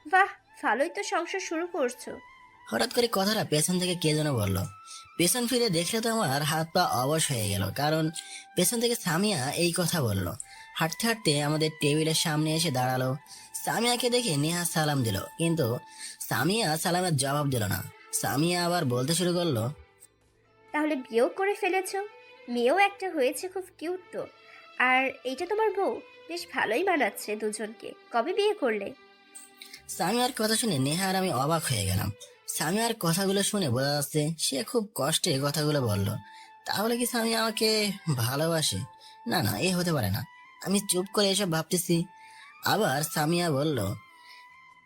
বাহ, ভালোই তো সংসার শুরু করছো। হঠাৎ করে কথাটা পেছন থেকে কে যেন বলল। পেছন ফিরে দেখলে তো আমার হাত পা অবশ হয়ে গেল, কারণ পেছন থেকে সামিয়া এই কথা বলল। হাঁটতে হাঁটতে আমাদের টেবিলের সামনে এসে দাঁড়ালো। সামিয়াকে দেখে নেহা সালাম দিল, কিন্তু সামিয়া সালামের জবাব দিল না। সামিয়া আবার বলতে শুরু করলো, তাহলে বিয়েও করে ফেলেছো? মেয়েও একটা হয়েছে, খুব কিউট তো। আর এইটা তোমার বউ? বেশ ভালোই মানাচ্ছে দুজনকে। কবে বিয়ে করলে? সামিয়ার কথা শুনে নেহা আর আমি অবাক হয়ে গেলাম। সামিয়ার কথাগুলো শুনে বোঝা যাচ্ছে সে খুব কষ্টে কথাগুলো বলল। তাহলে কি সামিয়া আমাকে ভালোবাসে? না না, এ হতে পারে না। আমি চুপ করে এসব ভাবতেছি। আবার সামিয়া বলল,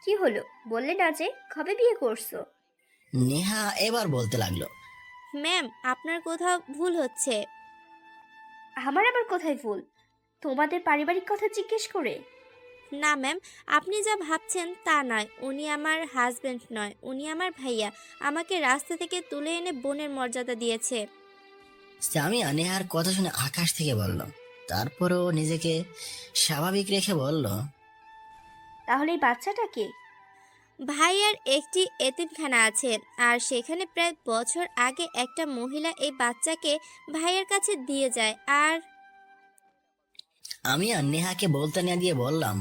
কি হলো, বললে না যে কবে বিয়ে করছো? নেহা এবার বলতে লাগলো, ম্যাম, আপনার কোথাও ভুল হচ্ছে। আমার আবার কোথায় ভুল? তোমাদের পারিবারিক কথা জিজ্ঞেস করে? না ম্যাম, আপনি যা ভাবছেন তা নয়। উনি আমার হাজবেন্ড নয়, উনি আমার ভাইয়া। আমাকে রাস্তা থেকে তুলে এনে বোনের মর্যাদা দিয়েছে। সামিয়া নেহার কথা শুনে আকাশ থেকে বলল। তারপরও নিজেকে স্বাভাবিক রেখে বলল, তাহলে এই বাচ্চাটা কে? ভাইয়ার একটি এতিমখানা আছে, আর সেখানে প্রায় বছর আগে একটা মহিলা এই বাচ্চাকে ভাইয়ের কাছে দিয়ে যায়। আর আমি আর নেহাকে বলতে না দিয়ে বললাম,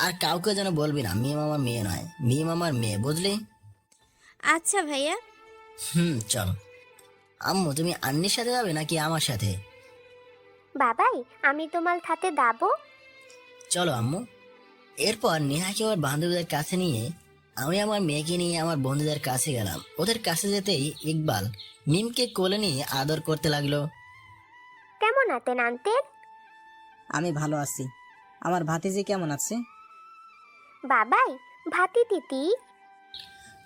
আর কাউকে যেন বলবি না, মিম আমার মেয়ে নয়, মিম আমার মেয়ে, বুঝলি? আচ্ছা ভাইয়া। চল। আম্মু তুমি আন্নির সাথে যাবে নাকি আমার সাথে? বাবাই, আমি তোমার সাথে দাবো। চলো আম্মু। এরপর নেহাকে ওর বান্ধবীদের কাছে নিয়ে আমি আমার মেয়েকে নিয়ে আমার বন্ধুদের কাছে গেলাম। ওদের কাছে যেতেই ইকবাল মিমকে কোলে নিয়ে আদর করতে লাগলো। কেমন আছেন আন্টেল? আমি ভালো আছি। আমার ভাতিজি কেমন আছে? বাবাই, ভাতি তিতি।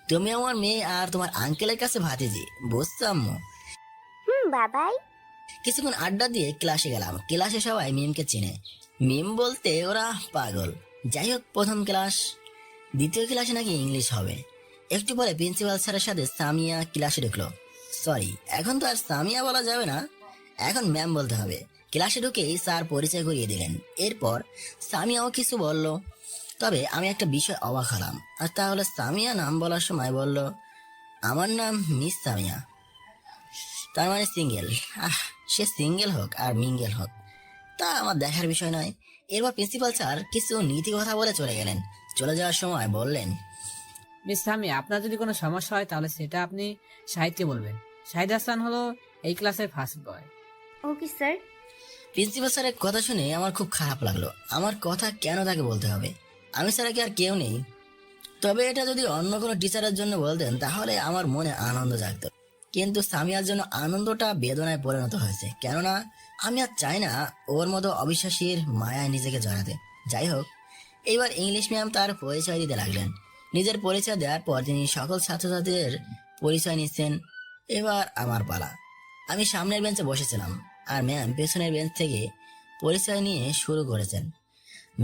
তুমি আমার মেয়ে আর তোমার আঙ্কেলের কাছে ভাতিজি, বুঝছো আম্মু? বাবাই। কিছুক্ষণ আড্ডা দিয়ে ক্লাসে গেলাম। ক্লাসে সবাই মিমকে চিনে। মিম বলতে ওরা পাগল। যাই হোক, প্রথম ক্লাস। দ্বিতীয় ক্লাসে নাকি ইংলিশ হবে। একটু পরে প্রিন্সিপাল স্যারের সাথে সামিয়া ক্লাসে ঢুকলো। সরি, এখন তো আর সামিয়া বলা যাবে না, এখন ম্যাম বলতে হবে। ক্লাসে ঢুকেই স্যার পরিচয় করিয়ে দিলেন। এরপর সামিয়াও কিছু বলল, তবে আমি একটা বিষয় অবাক হলাম। আর তাহলে সামিয়া নাম বলার সময় বলল, আমার নাম মিস সামিয়া, তার মানে সিঙ্গেল। সে সিঙ্গেল হোক আর মিঙ্গেল হোক তা আমার দেখার বিষয় নয়। এরপর প্রিন্সিপাল স্যার কিছু নীতি কথা বলে চলে গেলেন। চলে যাওয়ার সময় বললেন, মিস সামিয়া, আপনার যদি কোনো সমস্যা হয় তাহলে সেটা আপনি শাহিদকে বলবেন। শাহিদ হাসান হলো এই ক্লাসের first boy. Okay sir. Principal স্যারের কথা শুনে আমার খুব খারাপ লাগলো। আমার কথা কেন তাকে বলতে হবে? আমি ছাড়া কি আর কেউ নেই? তবে এটা যদি অন্য কোনো টিচারের জন্য বলতেন তাহলে আমার মনে আনন্দ জাগতো, কিন্তু সামিয়ার জন্য আনন্দটা বেদনায় পরিণত হয়েছে। কেননা আমি আর চাই না ওর মতো অবিশ্বাসীর মায়ায় নিজেকে জড়াতে। যাই হোক, এইবার ইংলিশ ম্যাম তার পরিচয় দিতে লাগলেন। নিজের পরিচয় দেওয়ার পর তিনি সকল ছাত্রছাত্রীদের পরিচয় নিচ্ছেন। এবার আমার পালা। আমি সামনের বেঞ্চে বসেছিলাম আর ম্যাম পেছনের বেঞ্চ থেকে পরিচয় নিয়ে শুরু করেছেন।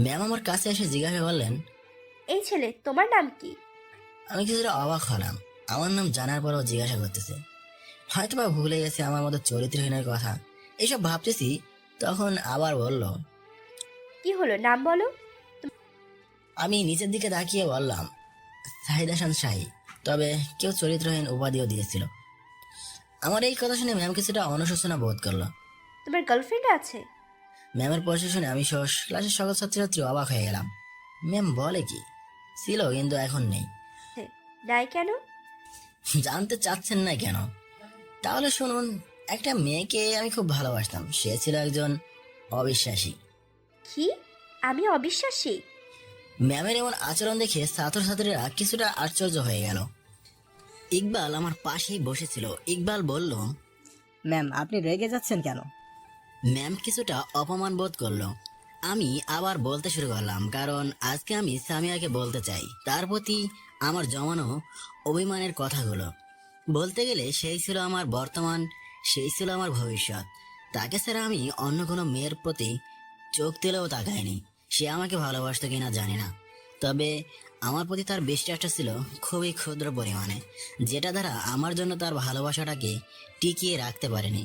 ম্যাম আমার কাছে এসে জিজ্ঞাসা করলেন, এই ছেলে, তোমার নাম কি? আমি কিছুটা অবাক হলাম। আমার নাম জানার পরও জিজ্ঞাসা করতেছে। হয়তোবা ভুলে গেছে আমার মতো চরিত্রহীনের কথা, এসব ভাবতেছি। তখন আবার বলল, কি হলো, নাম বলো। আমি নিচের দিকে তাকিয়ে বললাম, শাহিদ হাসান শাহী। তবে কেউ চরিত্রহীন উপাধিও দিয়েছিল। আমার এই কথা শুনে ম্যাম কিছুটা অনুশোচনা বোধ করলো। তোমার গার্লফ্রেন্ড আছে? ম্যামের পরিচয় শুনে আমি সহ ক্লাসের সকল ছাত্রছাত্রী অবাক হয়ে গেলাম। ম্যাম বলে কি, ছিল কিন্তু এখন নেই। নাই কেন? জানতে চাচ্ছেন না কেন? তাহলে শুনুন, একটা মেয়েকে আমি খুব ভালোবাসতাম। সে ছিল একজন অবিশ্বাসী। কি? আমি অবিশ্বাসী? ম্যামের এমন আচরণ দেখে ছাত্রছাত্রীরা কিছুটা আশ্চর্য হয়ে গেল। ইকবাল আমার পাশেই বসেছিল। ইকবাল বলল, ম্যাম, আপনি রেগে যাচ্ছেন কেন? ম্যাম কিছুটা অপমান বোধ করলো। আমি আবার বলতে শুরু করলাম, কারণ আজকে আমি সামিয়াকে বলতে চাই তার প্রতি আমার জমানো অভিমানের কথাগুলো। বলতে গেলে সেই ছিল আমার বর্তমান, সেই ছিল আমার ভবিষ্যৎ। তাকে ছাড়া আমি অন্য কোনো মেয়ের প্রতি চোখ তুলেও তাকাইনি। সে আমাকে ভালোবাসতো কিনা জানি না, তবে আমার প্রতি তার বিশ্বাসটা ছিল খুবই ক্ষুদ্র পরিমাণে, যেটা দ্বারা আমার জন্য তার ভালোবাসাটাকে টিকিয়ে রাখতে পারেনি।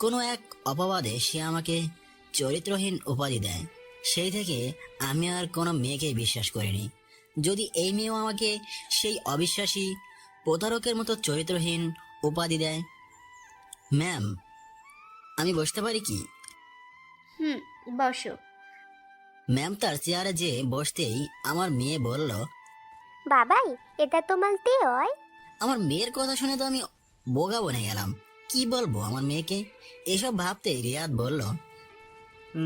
কোনো এক অপবাদে সে আমাকে চরিত্রহীন উপাধি দেয়। সেই থেকে আমি আর কোনো মেয়েকেই বিশ্বাস করিনি। যদি এই মেয়েও আমাকে সেই অবিশ্বাসী প্রতারকের মতো চরিত্রহীন উপাধি দেয়। ম্যাম, আমি বসতে পারি কি? বসো। ম্যাম তার চেয়ারে যে বসতেই আমার মেয়ে বলল, বাবাই, এটা তোমার হয়? আমার মেয়ের কথা শুনে তো আমি বোকা বনে গেলাম। কি বলবো আমার মেয়েকে? এসব ভাবতেই রিয়াদ বলল,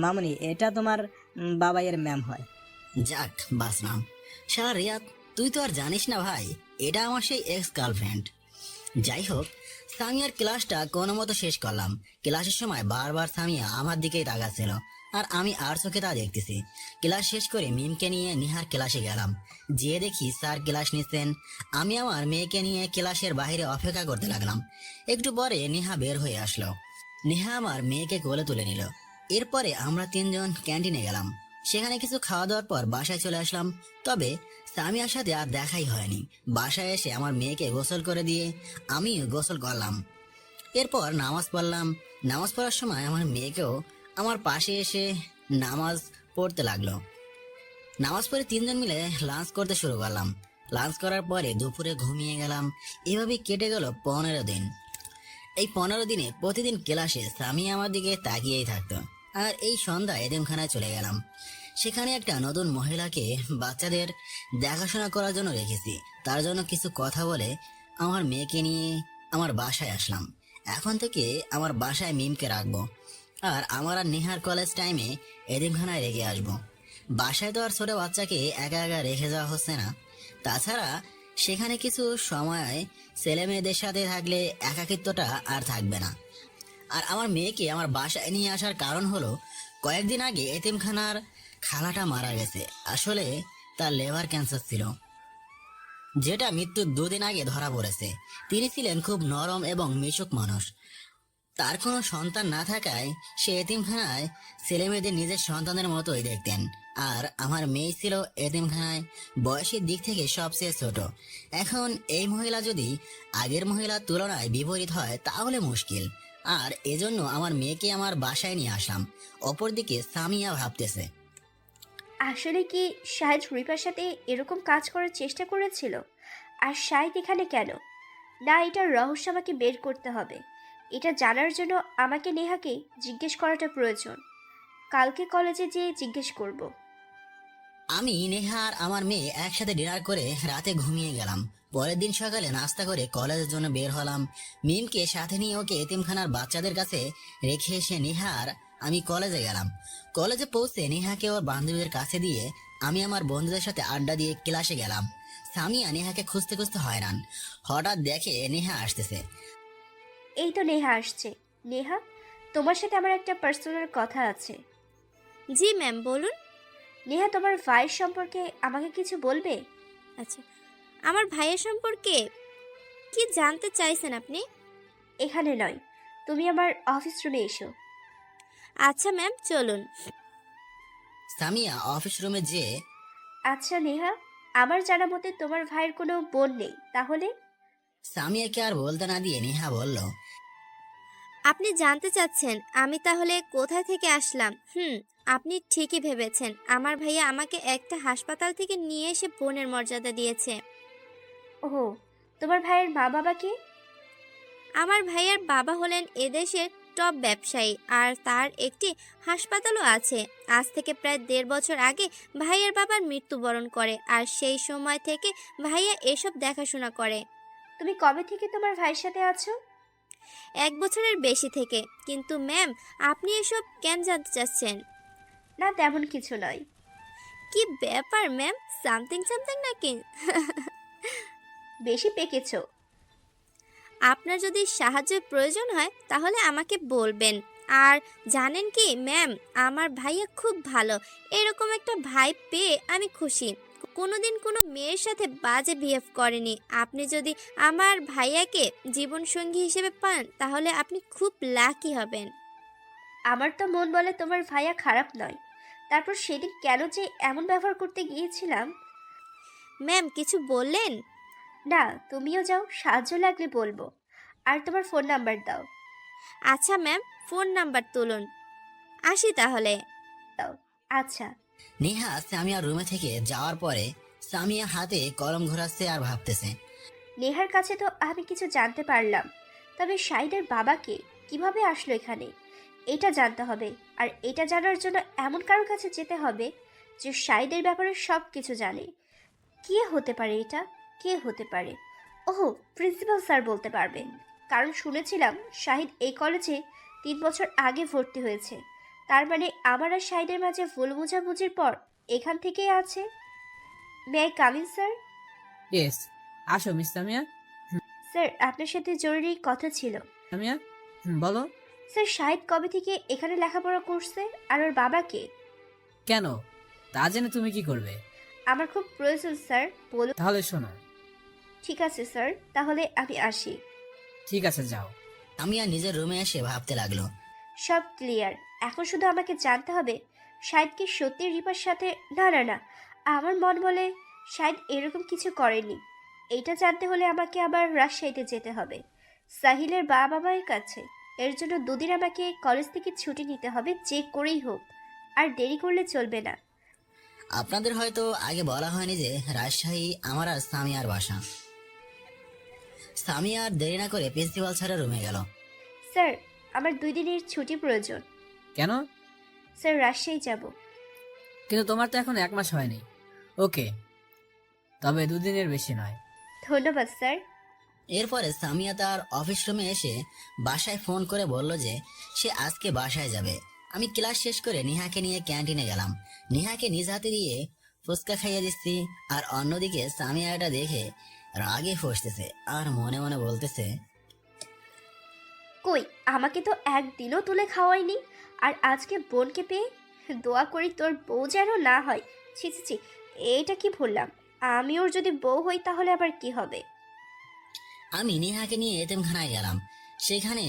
মামনি, এটা তোমার বাবাইয়ের ম্যাম হয়। যাক বাসলাম। শালা রিয়াদ, তুই তো আর জানিস না ভাই, এটা আমার সেই এক্স গার্লফ্রেন্ড। যাই হোক, সামিয়ার ক্লাসটা কোনো মতো শেষ করলাম। ক্লাসের সময় বারবার সামিয়া আমার দিকেই তাকাচ্ছিল আর আমি আর চোখে তা দেখতেছি। ক্লাস শেষ করে মিমকে নিয়ে নিহার ক্লাসে গেলাম। যেয়ে দেখি স্যার ক্লাস নিচ্ছেন। আমি আমার মেয়েকে নিয়ে ক্লাসের বাইরে অপেক্ষা করতে লাগলাম। একটু পরে নিহা বের হয়ে আসলো। নিহা আমার মেয়েকে কোলে তুলে নিল। এরপরে আমরা তিনজন ক্যান্টিনে গেলাম। সেখানে কিছু খাওয়া দাওয়ার পর বাসায় চলে আসলাম। তবে সামিয়ার সাথে আর দেখাই হয়নি। বাসায় এসে আমার মেয়েকে গোসল করে দিয়ে আমিও গোসল করলাম। এরপর নামাজ পড়লাম। নামাজ পড়ার সময় আমার মেয়েকেও আমার পাশে এসে নামাজ পড়তে লাগলো। নামাজ পড়ে তিনজন মিলে লাঞ্চ করতে শুরু করলাম। লাঞ্চ করার পরে দুপুরে ঘুমিয়ে গেলাম। এভাবে কেটে গেল 15 দিন। এই 15 দিনে প্রতিদিন ক্লাসে সামিয়া আমার দিকে তাকিয়েই থাকতো। আর এই সন্ধ্যা এতিমখানায় চলে গেলাম। সেখানে একটা নতুন মহিলাকে বাচ্চাদের দেখাশোনা করার জন্য রেখেছি। তার জন্য কিছু কথা বলে আমার মেয়েকে নিয়ে আমার বাসায় আসলাম। এখন থেকে আমার বাসায় মিমকে রাখবো, আর আমার আর নিহার কলেজ টাইমে এতিমখানায় রেখে আসবো। বাসায় তো আর ছোট বাচ্চাকে একা একা রেখে যাওয়া হচ্ছে না। তাছাড়া সেখানে কিছু সময় ছেলে মেয়েদের সাথে থাকলে একাকিত্বটা আর থাকবে না। আর আমার মেয়েকে আমার বাসায় নিয়ে আসার কারণ হলো, কয়েকদিন আগে এতিমখানার খালাটা মারা গেছে। আসলে তার লিভার ক্যান্সার ছিল, যেটা মৃত্যুর 2 দিন আগে ধরা পড়েছে। তিনি ছিলেন খুব নরম এবং মিশুক মানুষ। তার কোনো সন্তান না থাকায় সে এতিমখানায় ছেলে মেয়েদের নিজের সন্তানের মতোই দেখতেন। আর আমার মেয়ে ছিল এতিমখানায় বয়সের দিক থেকে সবচেয়ে ছোট। এখন এই মহিলা যদি আগের মহিলার তুলনায় বিপরীত হয় তাহলে মুশকিল। আর এজন্য আমার মেয়েকে আমার বাসায় নিয়ে আসলাম। অপরদিকে সামিয়া ভাবতেছে, আসলে কি শাহিদ রূপার সাথে এরকম কাজ করার চেষ্টা করেছিল? আর শাহিদ এখানে কেন? না, এটার রহস্য আমাকে বের করতে হবে। এটা জানার জন্য আমাকে নেহাকে জিজ্ঞেস করাটা প্রয়োজন। কালকে কলেজে যেয়ে জিজ্ঞেস করব। আমি নেহা আর আমার মেয়ে একসাথে ডিনার করে রাতে ঘুমিয়ে গেলাম। পরের দিন সকালে নাস্তা করে কলেজের জন্য বের হলাম। মিমকে সাথে নিয়ে ওকে এতিমখানার বাচ্চাদের কাছে রেখে এসে নেহা আর আমি কলেজে গেলাম। কলেজে পৌঁছে নেহাকে ওর বান্ধবীদের কাছে দিয়ে আমি আমার বন্ধুদের সাথে আড্ডা দিয়ে ক্লাসে গেলাম। সামিয়া নেহাকে খুঁজতে খুঁজতে হয়রান। হঠাৎ দেখে নেহা আসতেছে। এই তো নেহা আসছে। নেহা, তোমার সাথে আমার একটা পার্সোনাল কথা আছে। জি ম্যাম, বলুন। নেহা, তোমার ভাইয়ের সম্পর্কে আমাকে কিছু বলবে? আচ্ছা, আমার ভাইয়ের সম্পর্কে কি জানতে চাইছেন আপনি? এখানে নয়, তুমি আমার অফিস রুমে এসো। আচ্ছা ম্যাম, চলুন। সামিয়া অফিস রুমে যেয়ে, আচ্ছা নেহা, আমার জানা মতে তোমার ভাইয়ের কোনো বোন নেই, তাহলে? সামিয়াকে আর বলতে না দিয়ে নেহা বলল, আপনি জানতে চাচ্ছেন আমি তাহলে কোথায় থেকে আসলাম? আপনি ঠিকই ভেবেছেন। আমার ভাইয়া আমাকে একটা হাসপাতাল থেকে নিয়ে এসে বোনের মর্যাদা দিয়েছে। ওহো, তোমার ভাইয়ের মা বাবা কে? আমার ভাইয়ার বাবা হলেন এদেশের টপ ব্যবসায়ী, আর তার একটি হাসপাতালও আছে। আজ থেকে প্রায় 1.5 বছর আগে ভাইয়ার বাবার মৃত্যুবরণ করে, আর সেই সময় থেকে ভাইয়া এসব দেখাশোনা করে। তুমি কবে থেকে তোমার ভাইয়ের সাথে আছো? 1 বছরের বেশি থেকে। কিন্তু ম্যাম, আপনি এসব কেন জানতে চাচ্ছেন? না, তেমন কিছু নয়। কি ব্যাপার ম্যাম, সামথিং সামথিং নাকি? বেশি পেকেছো। আপনার যদি সাহায্যের প্রয়োজন হয় তাহলে আমাকে বলবেন। আর জানেন কি ম্যাম, আমার ভাইয়া খুব ভালো। এরকম একটা ভাই পেয়ে আমি খুশি। কোনোদিন কোনো মেয়ের সাথে বাজে বিহেভ করেনি। আপনি যদি আমার ভাইয়াকে জীবনসঙ্গী হিসেবে পান তাহলে আপনি খুব লাকি হবেন। আমার তো মন বলে তোমার ভাইয়া খারাপ নয়। তারপর সেদিন কেন যে এমন ব্যবহার করতে গিয়েছিলাম। ম্যাম, কিছু বললেন? না, তুমিও যাও, সাহায্য লাগলে বলবো। আর তোমার ফোন নাম্বার দাও। আচ্ছা ম্যাম, ফোন নাম্বার তুলুন। আসি তাহলে। দাও। আচ্ছা। নেহা সামিয়ার রুমে থেকে যাওয়ার পরে সামিয়া হাতে কলম ঘোরাচ্ছে আর ভাবতেছে, নেহার কাছে তো আমি কিছু জানতে পারলাম, তবে শাহিদের বাবাকে কিভাবে আসলো এখানে এটা জানতে হবে। আর এটা জানার জন্য এমন কারোর কাছে যেতে হবে যে শাহিদের ব্যাপারে সব কিছু জানে। কে হতে পারে এটা? কে হতে পারে? ওহো, প্রিন্সিপাল স্যার বলতে পারবেন। কারণ শুনেছিলাম শাহিদ এই কলেজে 3 বছর আগে ভর্তি হয়েছে। তার মানে আমার আর শাহিদের মাঝে ভুল বোঝাবুঝির পর এখান থেকেই আছে। May I come in sir? Yes, আসো মিস সামিয়া। স্যার, আপনার সাথে জরুরি কথা ছিল। সামিয়া, বলো। স্যার, শাহিদ কবে থেকে এখানে লেখাপড়া করছে? আর ওর বাবাকে? কেন? তা জেনে তুমি কি করবে? আমার খুব প্রয়োজন স্যার, বলুন। তাহলে শোনো। ঠিক আছে স্যার, তাহলে আমি আসি। ঠিক আছে, যাও। সামিয়া নিজের রুমে এসে ভাবতে লাগলো। সব ক্লিয়ার। এখন শুধু আমাকে জানতে হবে শাহিদ কি সত্যি রিপার সাথে। না না না, আমার মন বলে শাহিদ এরকম কিছু করেনি। এইটা জানতে হলে আমাকে আবার রাজশাহীতে যেতে হবে সাহিলের বাবা মায়ের কাছে। এর জন্য 2 দিন আমাকে কলেজ থেকে ছুটি নিতে হবে, যে করেই হোক। আর দেরি করলে চলবে না। আপনাদের হয়তো আগে বলা হয়নি যে রাজশাহী আমার আর সামিয়ার বাসা। সামিয়া আর দেরি না করে প্রিন্সিপাল স্যারের রুমে গেল। স্যার, আমার 2 দিনের ছুটি প্রয়োজন। কেন? স্যার, রাজশাহী যাব। কিন্তু তোমার তো এখন 1 মাস হয়নি। ওকে, তবে 2 দিনের বেশি নয়। ধন্যবাদ স্যার। এরপরে সামিয়া তার অফিস রুমে এসে বাসায় ফোন করে বলল যে সে আজকে বাসায় যাবে। আমি ক্লাস শেষ করে নেহাকে নিয়ে ক্যান্টিনে গেলাম। নেহাকে নিজ হাতে দিয়ে ফুচকা খাইয়ে দিচ্ছি। আর অন্যদিকে সামিয়া এটা দেখে রাগে ফসতেছে আর মনে মনে বলতেছে, কই, আমাকে তো একদিনও তুলে খাওয়াইনি। আর আজকে বোনকে পেয়ে দোয়া করি তোর বউ যেন না হয়। ছি ছি ছি, এইটা কি বললাম? আমি ওর যদি বউ হই তাহলে আবার কি হবে? আমি নেহাকে নিয়ে এতিমখানায় গেলাম। সেখানে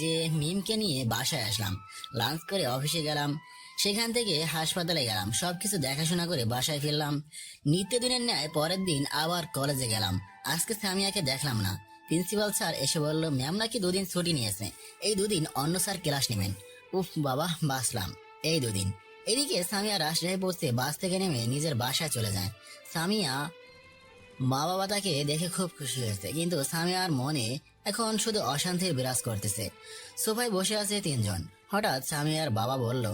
যে মিমকে নিয়ে বাসায় আসলাম, লাঞ্চ করে অফিসে গেলাম, সেখান থেকে হাসপাতালে গেলাম, সবকিছু দেখাশোনা করে বাসায় ফিরলাম। নিত্যদিনের ন্যায় পরের দিন আবার কলেজে গেলাম। আজকে সামিয়াকে দেখলাম না। প্রিন্সিপাল স্যার এসে বলল ম্যাম নাকি দুদিন ছুটি নিয়েছে, এই দুদিন অন্য স্যার ক্লাস নেবেন। উফ বাবা, বাঁচলাম এই দুদিন। এদিকে সামিয়া রাজশাহী পৌঁছে বাস থেকে নেমে নিজের বাসায় চলে যায়। সামিয়া মা বাবা তাকে দেখে খুব খুশি হয়েছে, কিন্তু সামিয়ার মনে এখন শুধু অশান্তির বিরাজ করতেছে। সোফায় বসে আছে তিনজন। হঠাৎ সামিয়ার বাবা বলল,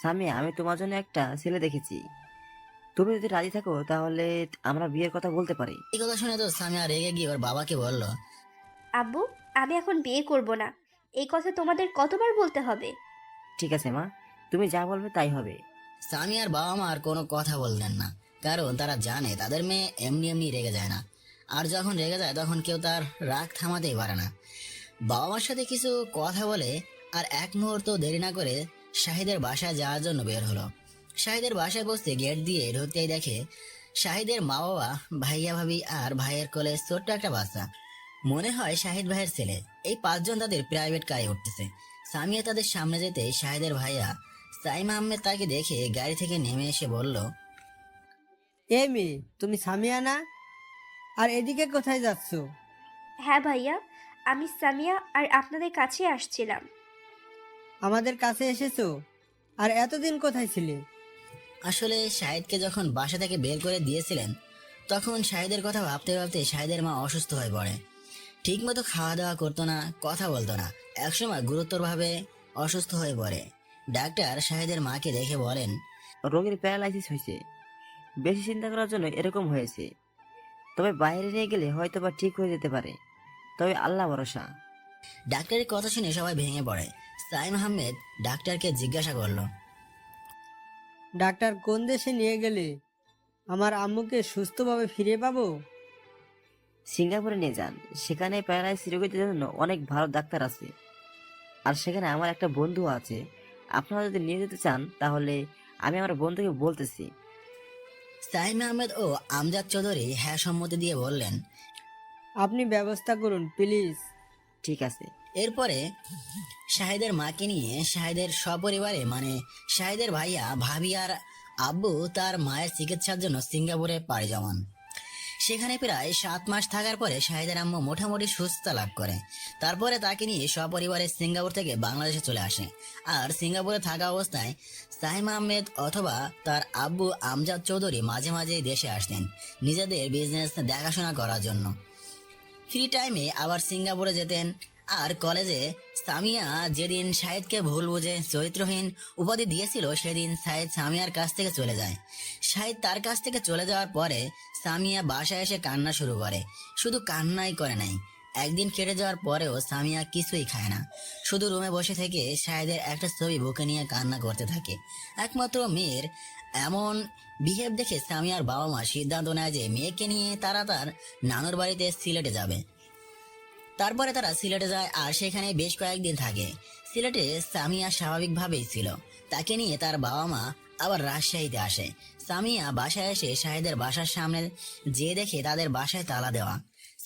সামিয়া, আমি তোমার জন্য একটা ছেলে দেখেছি। তুমি যদি রাজি থাকো তাহলে আমরা বিয়ের কথা বলতে পারি। এই কথা শুনে তো সামিয়া রেগে গিয়ে ওর বাবাকে বলল, আব্বু, আমি এখন বিয়ে করব না। এই কথা তোমাদের কতবার বলতে হবে? ঠিক আছে মা, তুমি যা বলবে তাই হবে। সামিয়ার বাবা মা আর কোনো কথা বললেন না, কারণ তারা জানে তাদের মেয়ে এমনি এমনি রেগে যায় না, আর যখন রেগে যায় তখন কেউ তার রাগ থামাতেই পারে না। বাবা মার সাথে কিছু কথা বলে আর এক মুহূর্ত দেরি না করে শাহিদের বাসায় যাওয়ার জন্য বের হলো। শাহিদের বাসায় বসতে গেট দিয়ে ঢুকতেই দেখে শাহিদের মা বাবা, ভাইয়া ভাবি আর ভাইয়ের কোলে ছোট্ট একটা বাচ্চা। মনে হয় শাহিদ ভাইয়ের ছেলে। এই পাঁচজন তাদের প্রাইভেট কারে উঠতেছে। সামিয়া তাদের সামনে যেতে শাহিদের ভাইয়া সাইম আহমেদ তাকে দেখে গাড়ি থেকে নেমে এসে বলল, এ মেয়ে, তুমি সামিয়া না? আর এদিকে কোথায় যাচ্ছ? হ্যাঁ ভাইয়া, আমি সামিয়া আর আপনাদের কাছে আসছিলাম। আমাদের কাছে এসেছো? আর এতদিন কোথায় ছিলে? আসলে শাহিদকে যখন বাসা থেকে বের করে দিয়েছিলেন তখন শাহিদের কথা ভাবতে ভাবতে শাহিদের মা অসুস্থ হয়ে পড়ে। ঠিক মতো খাওয়া দাওয়া করতো না, কথা বলতো না, একসময় গুরুতরভাবে অসুস্থ হয়ে পড়ে। ডাক্তার শাহিদের মাকে দেখে বলেন, রোগীর প্যারালাইসিস হয়েছে, বেশি চিন্তা করার জন্য এরকম হয়েছে। তবে বাইরে নিয়ে গেলে হয়তো বা ঠিক হয়ে যেতে পারে, তবে আল্লাহ ভরসা। ডাক্তারের কথা শুনে সবাই ভেঙে পড়ে। সাইম আহমেদ ডাক্তারকে জিজ্ঞাসা করলো, ডাক্তার, কোন দেশে নিয়ে গেলে আমার আম্মুকে সুস্থভাবে ফিরে পাবো? সিঙ্গাপুরে নিয়ে যান, সেখানে প্যারালাইসিস রোগীদের জন্য অনেক ভালো ডাক্তার আছে। আর সেখানে আমার একটা বন্ধু আছে। আপনারা যদি নিয়ে যেতে চান তাহলে আমি আমার বন্ধুকে বলতেছি। সাইম আহমেদ ও আমজাদ চৌধুরী হ্যাঁ সম্মতি দিয়ে বললেন, আপনি ব্যবস্থা করুন প্লিজ। ঠিক আছে। এরপরে শাহিদের মাকে নিয়ে শাহিদের সপরিবারে মানে শাহিদের ভাইয়া, ভাবি আর আব্বু তার মায়ের চিকিৎসার জন্য সিঙ্গাপুরে পাড়ি জমান। সেখানে প্রায় 7 মাস থাকার পরে শাহিদের আম্মু মোটামুটি সুস্থতা লাভ করে। তারপরে তাকে নিয়ে সপরিবারে সিঙ্গাপুর থেকে বাংলাদেশে চলে আসে। আর সিঙ্গাপুরে থাকা অবস্থায় সাইম আহমেদ অথবা তার আব্বু আমজাদ চৌধুরী মাঝে মাঝে দেশে আসতেন নিজেদের বিজনেস দেখাশোনা করার জন্য। ফ্রি টাইমে আবার সিঙ্গাপুরে যেতেন। আর কলেজে সামিয়া যেদিন শাহিদকে ভুল বুঝে চরিত্রহীন উপাধি দিয়েছিল সেদিন শাহিদ সামিয়ার কাছ থেকে চলে যায়। শাহিদ তার কাছ থেকে চলে যাওয়ার পরে সামিয়া বাসায় এসে কান্না শুরু করে। শুধু কান্নাই করে নাই, একদিন কেটে যাওয়ার পরেও সামিয়া কিছুই খায় না, শুধু রুমে বসে থেকে শাহিদের একটা ছবি বুকে নিয়ে কান্না করতে থাকে। একমাত্র মেয়ের এমন বিহেভ দেখে সামিয়ার বাবা মা সিদ্ধান্ত নেয় যে মেয়েকে নিয়ে তারা তার নানুর বাড়িতে সিলেটে যাবে। তারপরে তারা সিলেটে যায় আর সেখানে বেশ কয়েকদিন থাকে। সিলেটে সামিয়া স্বাভাবিকভাবেই ছিল। তাকে নিয়ে তার বাবা মা আবার রাজশাহীতে আসে। সামিয়া বাসায় এসে শাহিদের বাসার সামনে যে দেখে তাদের বাসায় তালা দেওয়া।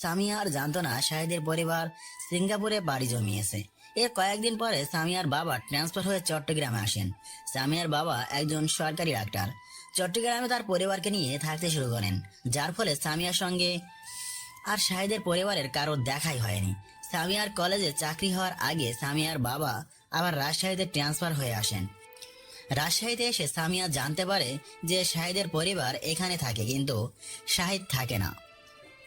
সামিয়া আর জানতো না শাহিদের পরিবার সিঙ্গাপুরে বাড়ি জমিয়েছে। এর কয়েকদিন পরে সামিয়ার বাবা ট্রান্সফার হয়ে চট্টগ্রামে আসেন। সামিয়ার বাবা একজন সরকারি ডাক্তার। চট্টগ্রামে তার পরিবারকে নিয়ে থাকতে শুরু করেন, যার ফলে সামিয়ার সঙ্গে আর শাহিদের পরিবারের কারোর দেখাই হয়নি। সামিয়ার কলেজে চাকরি হওয়ার আগে সামিয়ার বাবা আবার রাজশাহীতে ট্রান্সফার হয়ে আসেন। রাজশাহীতে এসে সামিয়া জানতে পারে যে শাহিদের পরিবার এখানে থাকে, কিন্তু শাহিদ থাকে না।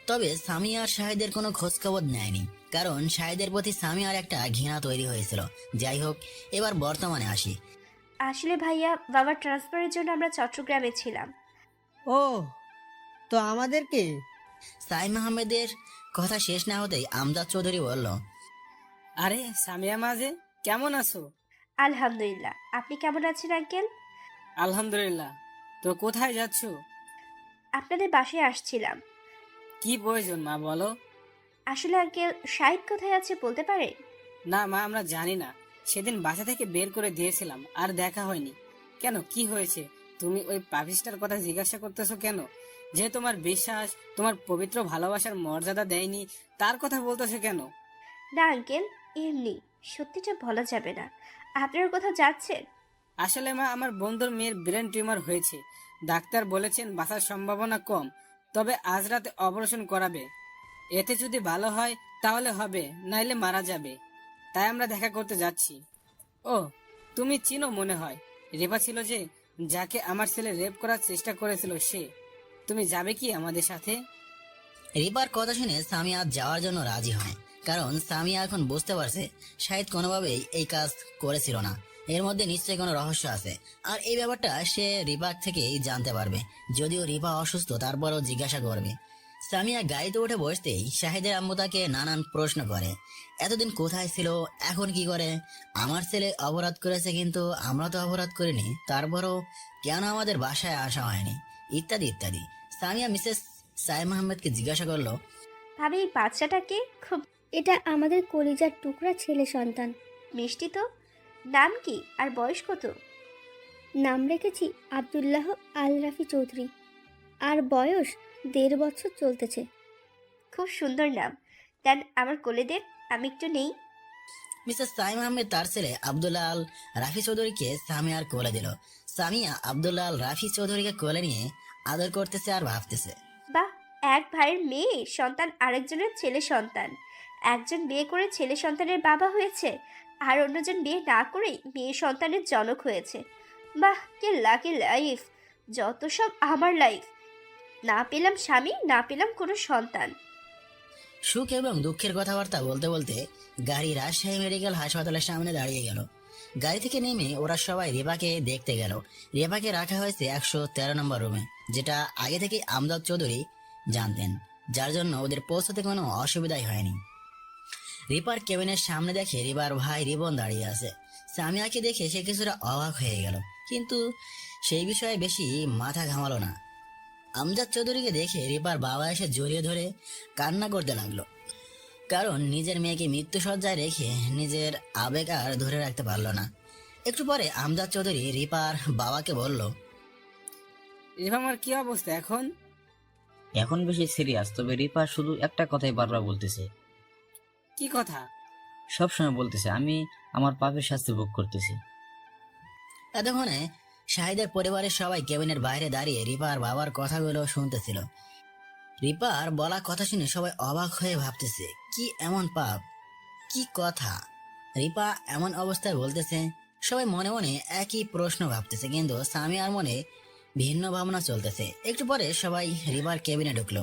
তবে সামিয়া আর শাহিদের কোনো খোঁজখবর নেয়নি, কারণ শাহিদের প্রতি সামিয়ার একটা ঘৃণা তৈরি হয়েছিল। যাই হোক, এবার বর্তমানে আসি। আসলে ভাইয়া, বাবার ট্রান্সফারের জন্য আমরা চট্টগ্রামে ছিলাম। ও, তো আমাদেরকে? সাইম আহমেদের কথা শেষ না হতেই আমজাদ চৌধুরী বলল, আরে সামিয়া মাঝে, কেমন আছো? আলহামদুলিল্লাহ, আপনি কেমন আছেন আঙ্কেল? আলহামদুলিল্লাহ। তো কোথায় যাচ্ছ? আপনাদের বাসায় আসছিলাম। কি প্রয়োজন মা, বলো। আসলে আঙ্কেল, শাহিদ কোথায় আছে বলতে পারে? না মা, আমরা জানি না। সেদিন বাসা থেকে বের করে দিয়েছিলাম, আর দেখা হয়নি। কেন, কি হয়েছে? তুমি ওই পাপিষ্টার কথা জিজ্ঞাসা করতেছো কেন? যে তোমার বিশ্বাস, তোমার পবিত্র ভালোবাসার মর্যাদা দেয়নি, তার কথা বলতেছো কেন? না আঙ্কেল, এমনি। সত্যিটা বলা যাবে না। আপনার কোথাও যাচ্ছেন? আসলে মা, আমার বন্ধুর মেয়ের ব্রেন টিউমার হয়েছে। ডাক্তার বলেছেন বাঁচার সম্ভাবনা কম, তবে আজ রাতে অপারেশন করাবে। এতে যদি ভালো হয় তাহলে হবে, নাইলে মারা যাবে। তাই আমরা দেখা করতে যাচ্ছি। ও, তুমি চিনো মনে হয়। রেবা ছিল যে, যাকে আমার ছেলে রেপ করার চেষ্টা করেছিল সে। তুমি যাবে কি আমাদের সাথে? রিপার কথা শুনে সামিয়া যাওয়ার জন্য রাজি হয়, কারণ সামিয়া এখন বুঝতে পারছে শাহিদ কোনোভাবেই এই কাজ করেছিল না। এর মধ্যে নিশ্চয়ই কোনো রহস্য আছে, আর এই ব্যাপারটা সে রিপার থেকেই জানতে পারবে। যদিও রিপা অসুস্থ, তারপরও জিজ্ঞাসা করবে। সামিয়া গাড়িতে উঠে বসতেই শাহিদের আম্মু তাকে নানান প্রশ্ন করে। এতদিন কোথায় ছিল, এখন কি করে? আমার ছেলে অপরাধ করেছে, কিন্তু আমরা তো অপরাধ করিনি, তারপরও কেন আমাদের বাসায় আসা হয়নি, ইত্যাদি ইত্যাদি। সামিয়া মিসেস সাইম আহমেদকে জিজ্ঞাসা করলো, ভাবি, এই বাচ্চাটাকে খুব এটা আমাদের কলিজার টুকরা ছেলে সন্তান। মিষ্টি তো। নাম কি আর বয়স কত? নাম রেখেছি আব্দুল্লাহ আল রাফি চৌধুরী, আর বয়স 1.5 বছর চলতেছে। খুব সুন্দর নাম। দেন আমার কোলে দেন, আমি একটু নেই। মিসেস সাইম আহমেদ তার ছেলে আব্দুল্লাহ আল রাফি চৌধুরীকে সামিয়ার কোলে দিল। সামিয়া আব্দুল্লাহ আল রাফি চৌধুরীকে কোলে নিয়ে আদর করতেছে আর ভাবতেছে, বাহ, এক ভাইয়ের মেয়ে সন্তান আরেকজনের ছেলে সন্তান। একজন বিয়ে করে ছেলে সন্তানের বাবা হয়েছে, আর অন্যজন বিয়ে না করেই মেয়ে সন্তানের জনক হয়েছে। বাহ, কি লাকি লাইফ! যত সব আমার লাইফ। না পেলাম স্বামী, না পেলাম কোনো সন্তান। সুখ এবং দুঃখের কথাবার্তা বলতে বলতে গাড়ি রাজশাহী মেডিকেল হাসপাতালের সামনে দাঁড়িয়ে গেল। গাড়ি থেকে নেমে ওরা সবাই রেবাকে দেখতে গেল। রেবাকে রাখা হয়েছে 113 নম্বর রুমে, যেটা আগে থেকে আমজাদ চৌধুরী জানতেন, যার জন্য ওদের পৌঁছাতে কোনো অসুবিধাই হয়নি। রিপার কেবিনের সামনে দেখে রিবার ভাই রিবন দাঁড়িয়ে আছে। সামিয়াকে দেখে সে কিছুটা অবাক হয়ে গেল, কিন্তু সেই বিষয়ে বেশি মাথা ঘামালো না। আমজাদ চৌধুরীকে দেখে রিপার বাবা এসে জড়িয়ে ধরে কান্না করতে লাগলো, কারণ নিজের মেয়েকে মৃত্যুসজ্জায় রেখে নিজের আবেগ আর ধরে রাখতে পারলো না। একটু পরে আমজাদ চৌধুরী রিপার বাবাকে বলল, রিপা, আমার কি অবস্থা এখন? এখন বেশি সিরিয়াস, তবে রিপা শুধু একটা কথাই বারবার বলতেছে। কি কথা? সবসময় বলতেছে আমি আমার পাপের শাস্তি ভোগ করতেছি। এতক্ষণে শাহিদের পরিবারের সবাই কেবিনের বাইরে দাঁড়িয়ে রিপার বাবার কথাগুলো শুনতেছিল। রিপার বলা কথা শুনে সবাই অবাক হয়ে ভাবতেছে, কি এমন পাপ, কি কথা রিপা এমন অবস্থায় বলতেছে। সবাই মনে মনে একই প্রশ্ন ভাবতেছে, কিন্তু সামিয়ার মনে ভিন্ন ভাবনা চলতেছে। একটু পরে সবাই রিপার কেবিনে ঢুকলো।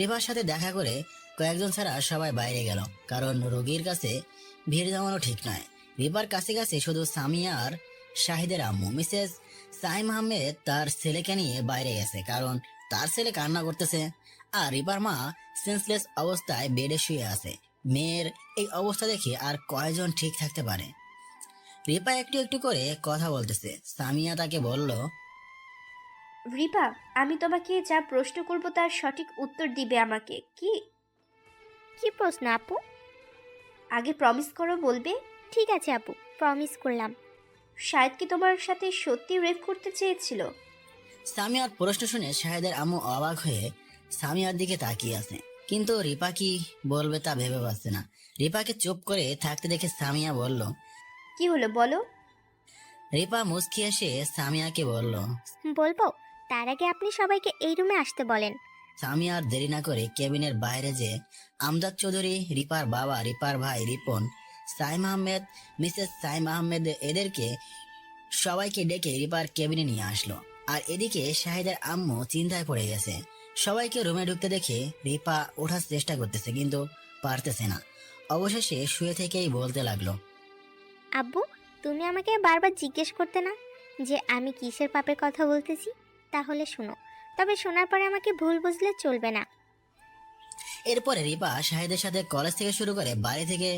রিপার সাথে দেখা করে কয়েকজন ছাড়া সবাই বাইরে গেল, কারণ রোগীর কাছে ভিড় জমানো ঠিক নয়। রিপার কাছে কাছে শুধু সামিয়া আর শাহিদের আম্মু। মিসেস সাইম আহমেদ তার ছেলেকে নিয়ে বাইরে গেছে, কারণ তার ছেলে কান্না করতেছে, আর রিপার মা সেন্সলেস অবস্থায় বেডে শুয়ে আছে। মেয়ের এই অবস্থা দেখে আর কয়জন ঠিক থাকতে পারে? রিপা একটু একটু করে কথা বলতেছে। সামিয়া তাকে বলল, রিপা, আমি তোমাকে যা প্রশ্ন করব তার সঠিক উত্তর দিবে আমাকে। কি কি প্রশ্ন আপু? আগে প্রমিস করো, বলবে? ঠিক আছে আপু, প্রমিস করলাম। শায়দ কি তোমার সাথে সত্যি রেপ করতে চেয়েছিল? সামিয়ার প্রশ্ন শুনে শাহেদের আম্মু অবাক হয়ে সামিয়ার দিকে তাকিয়ে আছে, কিন্তু রিপা কি বলবে তা ভেবে পাচ্ছে না। রিপাকে চুপ করে থাকতে দেখে সামিয়া বলল, কি হলো বলো। রিপা মুচকি এসে সামিয়াকে বলল। বলবো, তার আগে আপনি সবাইকে এই রুমে আসতে বলেন। সামিয়া আর দেরি না করে কেবিনের বাইরে যে আমজাদ চৌধুরী, রিপার বাবা, রিপার ভাই রিপন, সাইম আহমেদ, মিসেস সাইম আহমেদ এদেরকে সবাইকে ডেকে রিপার কেবিনে নিয়ে আসলো। আর এদিকে শাহিদের আম্মু চিন্তায় পড়ে গেছে। সবাইকে রুমে ঢুকতে দেখে রিপা ওঠার চেষ্টা করতেছে, কিন্তু পারতেছে না। অবশেষে শুয়ে থেকেই বলতে লাগলো, আব্বু, তুমি আমাকে বারবার জিজ্ঞেস করতে না যে আমি কিসের পাপের কথা বলতেছি? তাহলে শুনো, তবে শোনার পরে আমাকে ভুল বুঝলে চলবে না। এরপরে রিপা শাহিদের সাথে কলেজ থেকে শুরু করে বাড়ি থেকে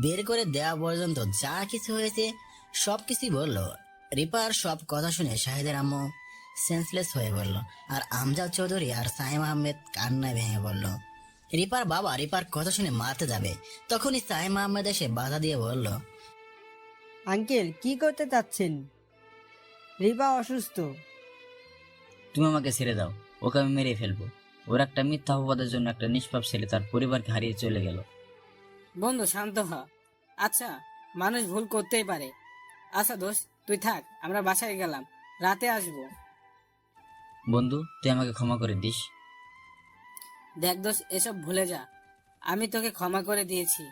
বের করে দেওয়া পর্যন্ত যা কিছু হয়েছে সবকিছুই বলল। রিপার সব কথা শুনে শাহিদের আম্মু সেন্সলেস হয়ে পড়ল, আর আমজাদ চৌধুরী আর সাইম আহমেদ কান্নায় ভেঙে পড়ল। রিপার বাবা রিপার কথা শুনে মারতে যাবে, তখনই সাইম আহমেদ এসে বাধা দিয়ে বলল, আঙ্কেল, কি করতে চাচ্ছেন? রিপা অসুস্থ। তুমি আমাকে ছেড়ে দাও, ওকে আমি মেরে ফেলবো। ওর একটা মিথ্যা অপবাদের জন্য একটা নিষ্পাপ ছেলে তার পরিবারকে হারিয়ে চলে গেল। বন্ধু শান্ত হ। আচ্ছা, মানুষ ভুল করতেই পারে। আচ্ছা দোস্ত, তুই থাক, আমরা বাসায় গেলাম, রাতে আসবো। বন্ধু, তুই আমাকে ক্ষমা করে দিস। দেখ দোস্ত, এসব ভুলে যা। আমি তোকে ক্ষমা করে দিয়েছি,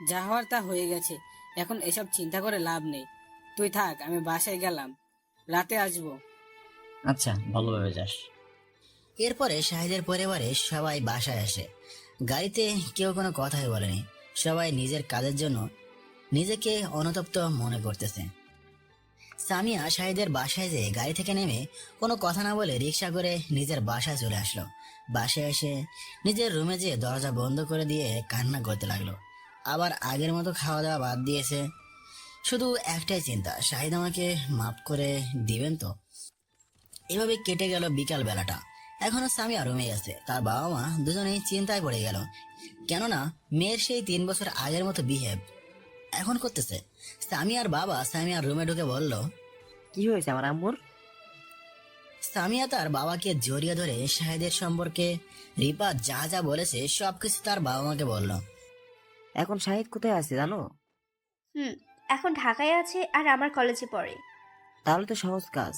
যা হওয়ার তা হয়ে গেছে। এখন এসব চিন্তা করে লাভ নেই। তুই থাক, আমি বাসায় গেলাম, রাতে আসবো। আচ্ছা, ভালোভাবে যাস। এরপরে শাহিদের পরিবারে সবাই বাসায় আসে। গাড়িতে কেউ কোনো কথাই বলেনি, সবাই নিজের কাজের জন্য নিজেকে অনুতপ্ত মনে করতেছে। সামিয়া শাহিদের বাসায় যেয়ে গাড়ি থেকে নেমে কোনো কথা না বলে রিক্সা করে নিজের বাসায় চলে আসলো। বাসায় এসে নিজের রুমে যেয়ে দরজা বন্ধ করে দিয়ে কান্না করতে লাগলো। আবার আগের মতো খাওয়া দাওয়া বাদ দিয়েছে। শুধু একটাই চিন্তা, শাহিদ আমাকে মাফ করে দিবেন তো। এভাবে কেটে গেল বিকাল বেলাটা। এখনো সামিয়া রুমে আছে। তার বাবা মা দুজনেই চিন্তায় পড়ে গেল, কেননা মেয়ের সেই 3 বছর আগের মতো বিহেভ এখন করতেছে। সামিয়ার বাবা সামিয়ার রুমে ঢুকে বলল, কি হয়েছে আমার আম্মুর? সামিয়া তার বাবাকে জড়িয়ে ধরে শাহিদের সম্পর্কে রিপা যা যা বলেছে সবকিছু তার বাবা মাকে বলল। এখন শাহিদ কোথায় আছে জানো? এখন ঢাকায় আছে আর আমার কলেজে পড়ে। তাহলে তো সহজ কাজ।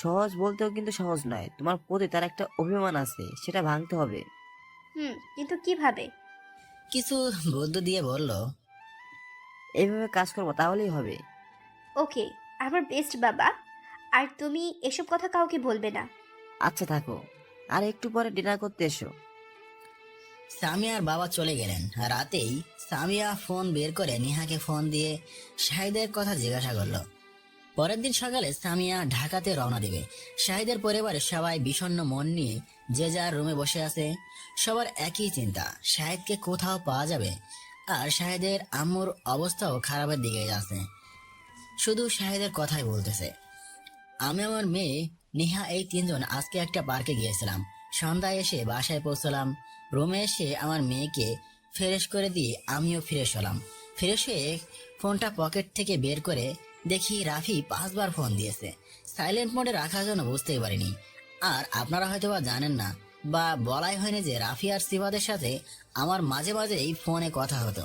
সহজ বলতেও কিন্তু সহজ নয়। তোমার প্রতি তার একটা অভিমান আছে, সেটা ভাঙতে হবে। কিন্তু কিভাবে? কিছু বুদ্ধি দিয়ে বলল, এইভাবে কাজ করবো, তাহলেই হবে। ওকে, আমার বেস্ট বাবা। আর তুমি এসব কথা কাউকে বলবে না। আচ্ছা থাকো, আর একটু পরে ডিনার করতে এসো। সামিয়ার বাবা চলে গেলেন। রাতেই সামিয়া ফোন বের করে নেহাকে ফোন দিয়ে শাহিদের কথা জিজ্ঞাসা করলো। পরের দিন সকালে সামিয়া ঢাকাতে রওনা দেবে। শাহিদের পরিবারে সবাই বিষণ্ণ মন নিয়ে যে যার রুমে বসে আছে। সবার একই চিন্তা, শাহিদকে কোথাও পাওয়া যাবে। আর শাহিদের আম্মুর অবস্থাও খারাপের দিকে যাচ্ছে। শুধু শাহিদের কথাই বলতেছে। আমি আমার মেয়ে নেহা এই 3 জন আজকে একটা পার্কে গিয়েছিলাম। সন্ধ্যায় এসে বাসায় পৌঁছলাম। রুমে এসে আমার মেয়েকে ফ্রেশ করে দিয়ে আমিও ফ্রেশ হলাম। ফ্রেশ হয়ে ফোনটা পকেট থেকে বের করে দেখি রাফি 5 বার ফোন দিয়েছে। সাইলেন্ট মোডে রাখার জন্য বুঝতেই পারিনি। আর আপনারা হয়তো বা জানেন না বা বলাই হয়নি যে রাফি আর সিবাদের সাথে আমার মাঝে মাঝে এই ফোনে কথা হতো।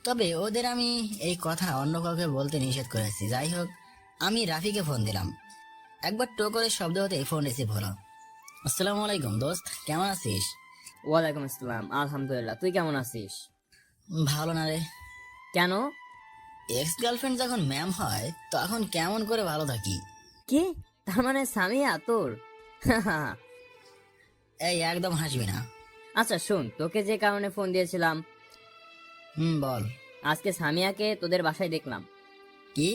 তবে ওদের আমি এই কথা অন্য কাউকে বলতে নিষেধ করেছি। যাই হোক, আমি রাফিকে ফোন দিলাম। একবার টো করে শব্দ হতে ফোন রিসিভ হলো। আসসালামু আলাইকুম দোস্ত, কেমন আছিস? ওয়ালাইকুম আসসালাম, আলহামদুলিল্লাহ। তুই কেমন আছিস? ভালো না রে। কেন? এক্স গার্লফ্রেন্ড যখন ম্যাম হয় তখন কেমন করে ভালো থাকি। কি? তার মানে সামিয়া তোর? এই একদম হাসবি না। আচ্ছা শোন, তোকে যে কারণে ফোন দিয়েছিলাম, বল। আজকে সামিয়াকে তোদের বাসায় দেখলাম। কি?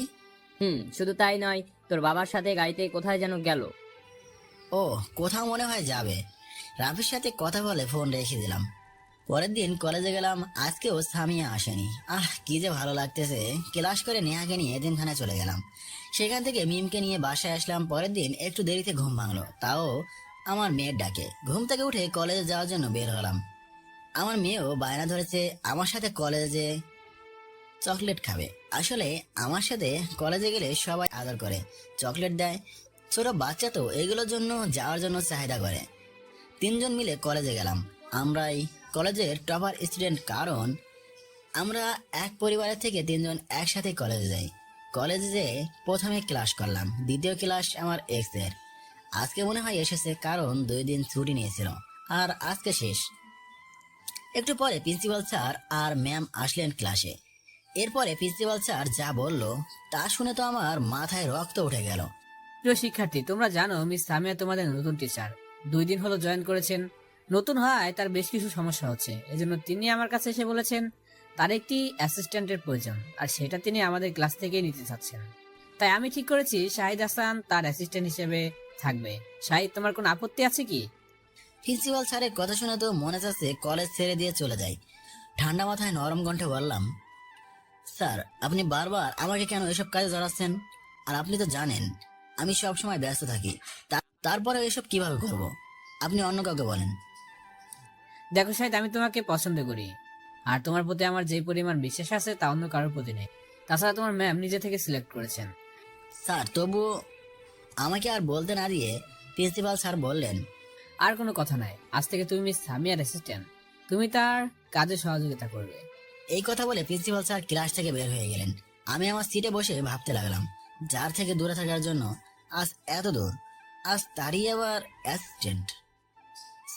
শুধু তাই নয়, তোর বাবার সাথে গাড়িতে কোথায় যেন গেল। ও, কোথাও মনে হয় যাবে। রাফির সাথে কথা বলে ফোন রেখে দিলাম। পরের দিন কলেজে গেলাম। আজকেও সামিয়া আসেনি। কি যে ভালো লাগতেছে। ক্লাস করে নেহাকে নিয়ে এতিমখানায় চলে গেলাম। সেখান থেকে মিমকে নিয়ে বাসায় আসলাম। পরের দিন একটু দেরিতে ঘুম ভাঙলো, তাও আমার মেয়ের ডাকে। ঘুম থেকে উঠে কলেজে যাওয়ার জন্য বের হলাম। আমার মেয়েও বায়না ধরেছে আমার সাথে কলেজে চকলেট খাবে। আসলে আমার সাথে কলেজে গেলে সবাই আদর করে, চকলেট দেয়। ছোট বাচ্চা তো এগুলোর জন্য যাওয়ার জন্য চাহিদা করে। 3 জন মিলে কলেজে গেলাম। আমরাই কলেজের টপার স্টুডেন্ট, কারণ আমরা এক পরিবারের থেকে 3 জন একসাথে কলেজে যাই। কলেজে যেয়ে প্রথমে ক্লাস করলাম। দ্বিতীয় ক্লাস আমার এক্স এর। আজকে মনে হয় এসেছে, কারণ 2 দিন ছুটি নিয়েছিল আর আজকে শেষ। একটু পরে প্রিন্সিপাল স্যার আর ম্যাম আসলেন ক্লাসে। এরপরে প্রিন্সিপাল স্যার যা বলল তা শুনে তো আমার মাথায় রক্ত উঠে গেল। প্রিয় শিক্ষার্থী, তোমরা জানো মিস সামিয়া তোমাদের নতুন টিচার। 2 দিন হলো জয়েন করেছেন। নতুন হয় তার বেশ কিছু সমস্যা হচ্ছে, এজন্য তিনি আমার কাছে এসে বলেছেন তার একটি অ্যাসিস্ট্যান্টের প্রয়োজন, আর সেটা তিনি আমাদের ক্লাস থেকেই নিতে চাচ্ছেন। তাই আমি ঠিক করেছি শাহিদ হাসান তার অ্যাসিস্ট্যান্ট হিসেবে থাকবে। শাহিদ, তোমার কোনো আপত্তি আছে কি? প্রিন্সিপাল স্যারের কথা শুনে তো মনে চাচ্ছে কলেজ ছেড়ে দিয়ে চলে যাই। ঠান্ডা মাথায় নরম কণ্ঠে বললাম, স্যার আপনি বারবার আমাকে কেন এসব কাজে জড়াচ্ছেন? আর আপনি তো জানেন আমি সব সময় ব্যস্ত থাকি। তারপরে এসব কিভাবে করব? আপনি অন্য কাউকে বলেন। দেখো শাহিদ, আমি তোমাকে পছন্দ করি, আর তোমার প্রতি আমার যে পরিমাণ বিশ্বাস আছে তা অন্য কারোর প্রতি নেই। তাছাড়া তোমার ম্যাম নিজে থেকে সিলেক্ট করেছেন। স্যার তবুও আমাকে আর বলতে না দিয়ে প্রিন্সিপাল স্যার বললেন, আর কোনো কথা নাই, আজ থেকে তুমি মিস সামিয়ার অ্যাসিস্ট্যান্ট। তুমি তার কাজে সহযোগিতা করবে। এই কথা বলে প্রিন্সিপাল স্যার ক্লাস থেকে বের হয়ে গেলেন। আমি আমার সিটে বসে ভাবতে লাগলাম, যার থেকে দূরে থাকার জন্য আজ এত দূর, আজ তারই আবার অ্যাসিস্ট্যান্ট।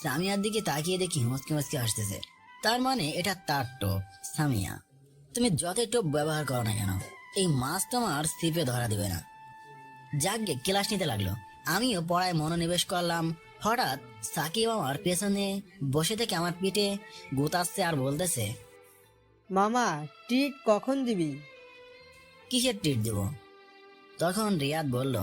সামিয়ার দিকে তাকিয়ে দেখি মুচকি মুচকি আসতেছে। তার মানে এটা তার টোপ। সামিয়া, তুমি যতই টোপ ব্যবহার করো না কেন, এই মাছ তোমার সিপে ধরা দিবে না। যাকগে, ক্লাস নিতে লাগলো। আমিও পড়ায় মনোনিবেশ করলাম। হঠাৎ সাকিব আমার পেছনে বসে থেকে আমার পিঠে গুতাচ্ছে আর বলতেছে, মামা ট্রিট কখন দিবি? কিসের ট্রিট দেব? তখন রিয়াদ বলল,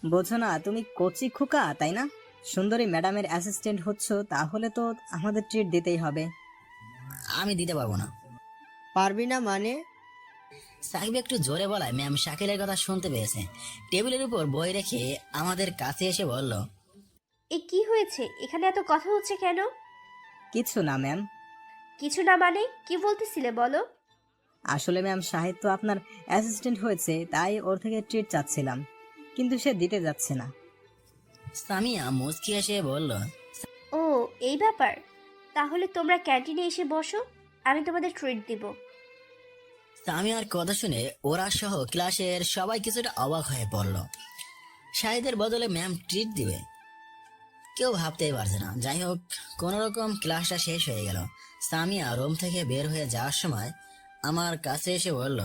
বোঝো না তুমি কচি খোকা, তাই না? সুন্দরী ম্যাডামের অ্যাসিস্ট্যান্ট হচ্ছ, তাহলে তো আমাদের ট্রিট দিতেই হবে। আমি দিতে পারবো না। পারবি না মানে? সাকিব একটু জোরে বলায় ম্যাম শাকিলের কথা শুনতে পেয়েছে। টেবিলের উপর বই রেখে আমাদের কাছে এসে বলল, এ কি হয়েছে? এখানে এত কথা হচ্ছে কেন? কিছু না ম্যাম। কিছু না মানে কি বলতেছিলে বলো? আসলে ম্যাম, শাহিদ তো আপনার অ্যাসিস্ট্যান্ট হয়েছে, তাই ওর থেকে ট্রিট চাচ্ছিলাম, কিন্তু সে দিতে যাচ্ছে না। সামিয়া মুচকি এসে বলল, ও এই ব্যাপার, তাহলে তোমরা ক্যান্টিনে এসে বসো, আমি তোমাদের ট্রিট দিব। সামিয়ার কথা শুনে ওরা সহ ক্লাসের সবাই কিছুটা অবাক হয়ে পড়ল। শাহিদের বদলে ম্যাম ট্রিট দিবে, কেউ ভাবতেই পারছে না। যাই হোক, কোন রকম ক্লাসটা শেষ হয়ে গেল। সামিয়া রুম থেকে বের হয়ে যাওয়ার সময় আমার কাছে এসে বলল,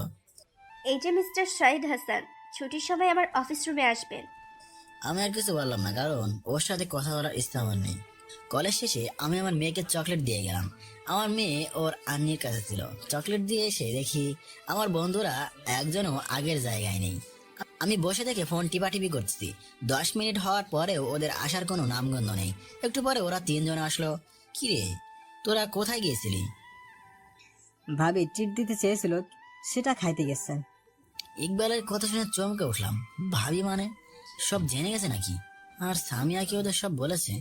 এই যে মিস্টার শাহিদ হাসান, ছুটির সময় আমার অফিস রুমে আসবেন। আমি আর কিছু বললাম না, কারণ ওর সাথে কথা বলার ইচ্ছা আমার নেই। কলেজ শেষে আমি আমার মেয়েকে চকলেট দিয়ে গেলাম। আমার মেয়ে ওর আন্নির কাছে ছিল। চকলেট দিয়ে এসে দেখি আমার বন্ধুরা একজনও আগের জায়গায় নেই। আমি বসে থেকে ফোন টিপাটিপি করছি। 10 মিনিট হওয়ার পরেও ওদের আসার কোনো নামগন্ধ নেই। একটু পরে ওরা 3 জন আসলো। কিরে, তোরা কোথায় গিয়েছিলি? ভাবি ট্রিট দিতে চেয়েছিল, সেটা খাইতে গেছে। ইকবালের কথা শুনে চমকে উঠলাম। ভাবি মানে সব জেনে গেছে নাকি? আর সামিয়া কি ওদের সব বলেছে?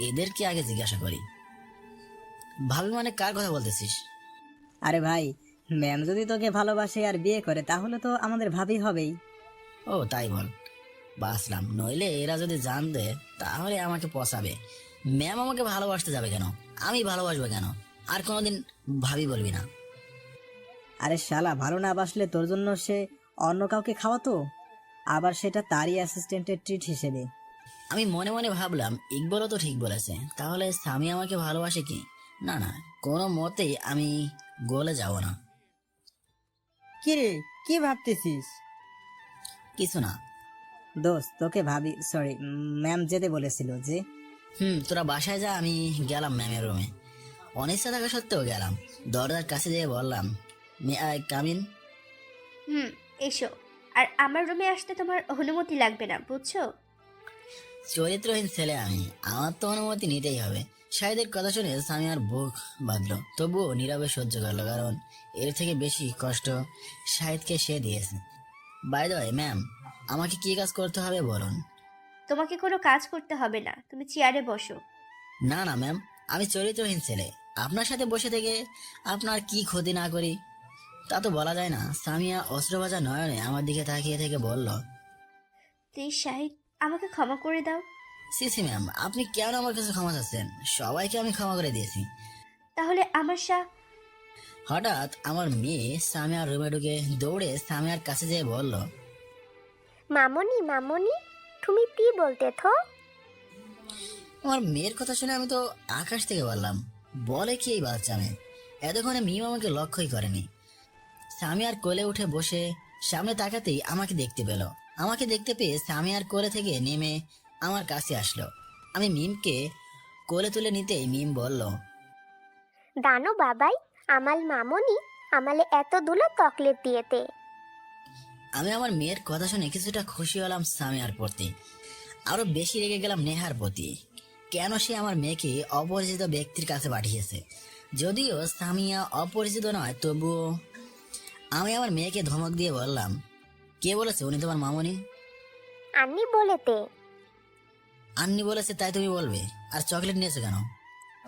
এদেরকে আগে জিজ্ঞাসা করি। ভাবি মানে কার কথা বলতেছিস? আরে ভাই, ম্যাম যদি তোকে ভালোবাসে আর বিয়ে করে, তাহলে তো আমাদের ভাবি হবেই। ও তাই বল, বাসলাম। নইলে এরা যদি জানতে তাহলে আমাকে পচাবে। ম্যাম আমাকে ভালোবাসতে যাবে কেন? আমি ভালোবাসবো কেন? আর কোনোদিন ভাবি বলবি না। আরে শালা, ভালো না বাসলে তোর জন্য সে অন্য কাউকে খাওয়াতো, আবার সেটা তারই অ্যাসিস্ট্যান্টের ট্রিট হিসেবে। আমি মনে মনে ভাবলাম, ইকবালও তো ঠিক বলেছে। তাহলে স্বামী আমাকে ভালোবাসে কি? না না, কোনো মতেই আমি গলে যাব না। কিরে, কি ভাবতেছিস? কিছু না। দোস্ত, তোকে ভাবি সরি ম্যাম যেতে বলেছিল যে। তোরা বাসায় যা, আমি গেলাম ম্যামের রুমে। অনিচ্ছা থাকা সত্ত্বেও গেলাম। দরজার কাছে যেয়ে বললাম, মে আই কাম ইন? এসো। আর আমার রুমে আসতে তোমার অনুমতি লাগবে না, বুঝছো? চরিত্রহীন ছেলে আমি, আমার তো অনুমতি নিতেই হবে। শাহিদের কথা শুনে সামিয়ার বুক বাঁধলো, তবুও নীরবে সহ্য করলো, কারণ এর থেকে বেশি কষ্ট শাহিদকে সে দিয়েছে। বাই দ্য ওয়ে ম্যাম, আমাকে কি কাজ করতে হবে বলুন? তোমাকে কোনো কাজ করতে হবে না, তুমি চেয়ারে বসো। না না ম্যাম, আমি চরিত্রহীন ছেলে। আপনার সাথে বসে থেকে আপনার কি ক্ষতি না করি তা তো বলা যায় না। সামিয়া অস্ত্রবাজা নয়নে আমার দিকে তাকিয়ে থেকে বলল, প্লিজ শাহিদ, আমাকে ক্ষমা করে দাও। সিসি ম্যাম, আপনি কেন আমার কাছে ক্ষমা চাচ্ছেন? সবাইকে আমি ক্ষমা করে দিয়েছি। তাহলে আমার হঠাৎ আমার মেয়ে সামিয়ার রুমে ঢুকে দৌড়ে সামিয়ার কাছে যেয়ে বলল, মামনি মামনি, তুমি কি বলতে থো? আমার মেয়ের কথা শুনে আমি তো আকাশ থেকে বললাম, বলে কি এই বাচ্চা মেয়ে? এতক্ষণে মিম আমাকে লক্ষ্যই করেনি। সামিয়ার কোলে উঠে বসে সামনে তাকাতেই আমাকে দেখতে পেল। আমাকে দেখতে পেয়ে সামিয়ার কোলে থেকে নেমে আমার কাছে আসলো। আমি মিমকে কোলে তুলে নিতেই মিম বলল, দানো বাবাই, আমাল মামনি আমালে এত দুলো চকলেট দিয়েতে। আমি আমার মেয়ের কথা শুনে কিছুটা খুশি হলাম সামিয়ার প্রতি, আরো বেশি রেগে গেলাম নেহার প্রতি। কেন সে আমার মেয়েকে অপরিচিত ব্যক্তির কাছে পাঠিয়েছে? যদিও সামিয়া অপরিচিত নয়, তবুও আমি আমার মেয়েকে ধমক দিয়ে বললাম, কে বলেছে উনি তোমার মামনি? আন্নি বলেতে। আন্নি বলেছে তাই তুমি বলবে? আর চকলেট নিয়েছো কেন?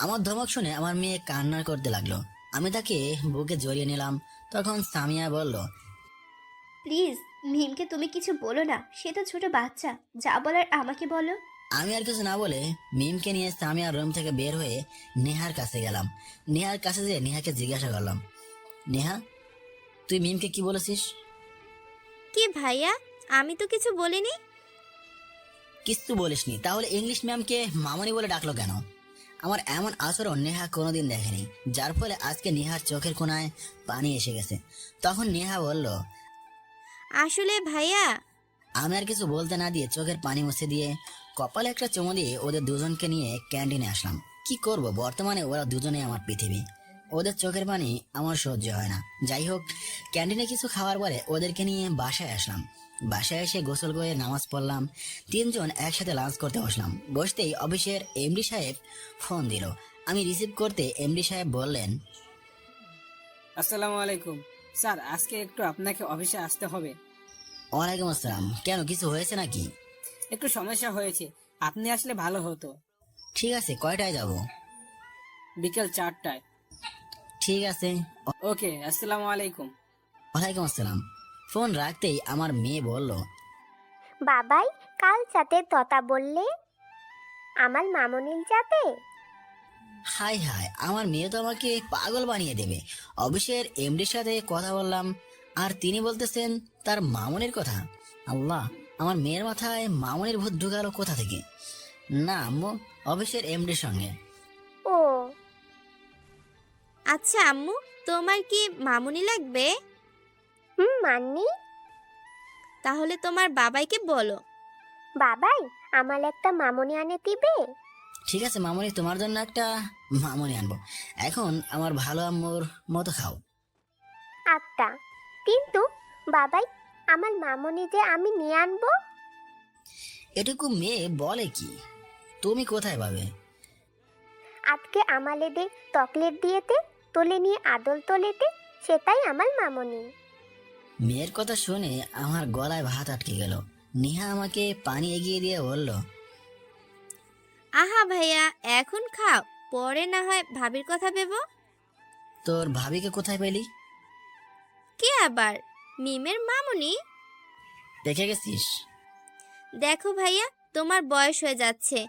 আমার ধমক শুনে আমার মেয়ে কান্না করতে লাগলো। আমি তাকে বুকে জড়িয়ে নিলাম। তখন সামিয়া বলল, প্লিজ মিমকে তুমি কিছু বলো না, সে তো ছোট বাচ্চা, যা বলার আমাকে বলো। আমি আর কিছু না বলে মিমকে নিয়ে সামিয়ার রুম থেকে বের হয়ে নেহার কাছে গেলাম। নেহার কাছে যেয়ে নেহাকে জিজ্ঞাসা করলাম, নেহা তুই মিমকে কি বলেছিস? কি ভাইয়া, আমি তো কিছু বলিনি। কিছু বলিসনি? তাহলে ইংলিশ ম্যামকে মামনি বলে ডাকলো কেন? আমার এমন আচরণ নেহা কোনোদিন দেখেনি, যার ফলে আজকে নেহার চোখের কোণায় পানি এসে গেছে। তখন নেহা বলল, আসলে ভাইয়া, আমি আর কিছু বলতে না দিয়ে চোখের পানি মুছে দিয়ে কপালে একটা চুমু দিয়ে ওদের দুজনকে নিয়ে ক্যান্টিনে আসলাম। কি করব, বর্তমানে ওরা দুজনেই আমার পৃথিবী। ওদের চোখের পানি আমার সহ্য হয় না। যাই হোক, ক্যান্টিনে কিছু খাওয়ার পরে ওদেরকে নিয়ে বাসায় আসলাম। বাসায় এসে গোসল করে নামাজ পড়লাম। তিনজন একসাথে লাঞ্চ করতে বসলাম। বসতেই অফিসের এমডি সাহেব ফোন দিল। আমি রিসিভ করতে এমডি সাহেব বললেন, আসসালামু আলাইকুম স্যার, আজকে একটু আপনাকে অফিসে আসতে হবে। ওয়ালাইকুম আসসালাম। কেন, কিছু হয়েছে নাকি? একটু সমস্যা হয়েছে, আপনি আসলে ভালো হতো। ঠিক আছে, কয়টায় যাব? বিকেল 4টায়। ঠিক আছে। ওকে, আসসালামু আলাইকুম। ওয়ালাইকুম আসসালাম। ফোন রাখতেই আমার মেয়ে বলল, বাবাই কাল যাতে ততা বললে আমার মামনির যাতে। হাই হাই, আমার মেয়ে তো আমাকে পাগল বানিয়ে দেবে। অফিসের এমডির সাথে কথা বললাম আর তিনি বলতেছেন তার মামনির কথা। আল্লাহ, আমার মেয়ের মাথায় মামনির ভূত ঢুকালো কোথা থেকে? না আম্মু, অফিসের এমডির সঙ্গে। ও আচ্ছা আম্মু, তোমার কি মামুনি লাগবে? মান্নি। তাহলে তোমার বাবাইকে বলো। বাবাই আমার একটা মামনি আনে দিবে? ঠিক আছে মামনি, তোমার জন্য একটা মামনি আনবো। এখন আমার ভালো আম্মুর মতো খাও। আচ্ছা, কিন্তু বাবাই আমার মামনি যে আমি নিয়ে আনবো। এটুকু মেয়ে বলে কি? তুমি কোথায় পাবে? আজকে আমালেদের চকলেট দিয়েতে তোলে নিয়ে আদল তোলেতে, সেটাই আমার মামনি। মেয়ের কথা শুনে আমার গলায় ভাত আটকে গেল। নেহা আমাকে পানি এগিয়ে দিয়ে বলল, আহা ভাইয়া, এখন খাও, পরে না হয় ভাবির কথা ভেবো। তোর ভাবিকে কোথায় পেলি? কে আবার? মিমের মামুনি। দেখে গেছিস? দেখো ভাইয়া, তোমার বয়স হয়ে যাচ্ছে,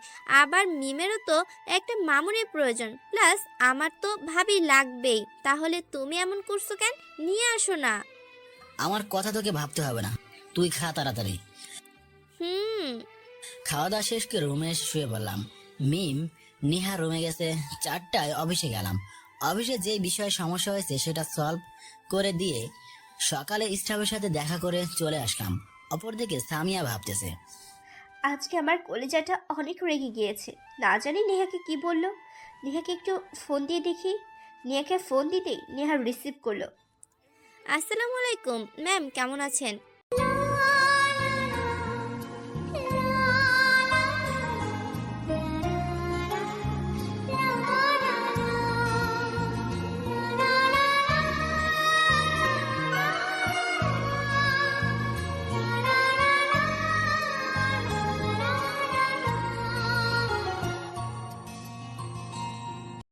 আবার মিমেরও তো একটা মামুনির প্রয়োজন, প্লাস আমার তো ভাবি লাগবেই। তাহলে তুমি এমন করছো কেন? নিয়ে আসো না। আমার কথা তোকে ভাবতে হবে না, তুই খা তাড়াতাড়ি। হুম। খাওয়া দাওয়া শেষ করে রুমে এসে শুয়ে পড়লাম। মিম নিহা রুমে গেছে। 4টায় অফিসে গেলাম। অফিসে যে বিষয়ে সমস্যা হয়েছে সেটা সলভ করে দিয়ে সকালে স্টাফের সাথে দেখা করে চলে আসলাম। অপরদিকে সামিয়া ভাবতেছে, আজকে আমার কলেজাটা অনেক রেগে গিয়েছে, না জানি নেহাকে কি বলল। নেহাকে একটু ফোন দিয়ে দেখি। নেহাকে ফোন দিতেই নেহা রিসিভ করলো। আসসালামু আলাইকুম ম্যাম, কেমন আছেন?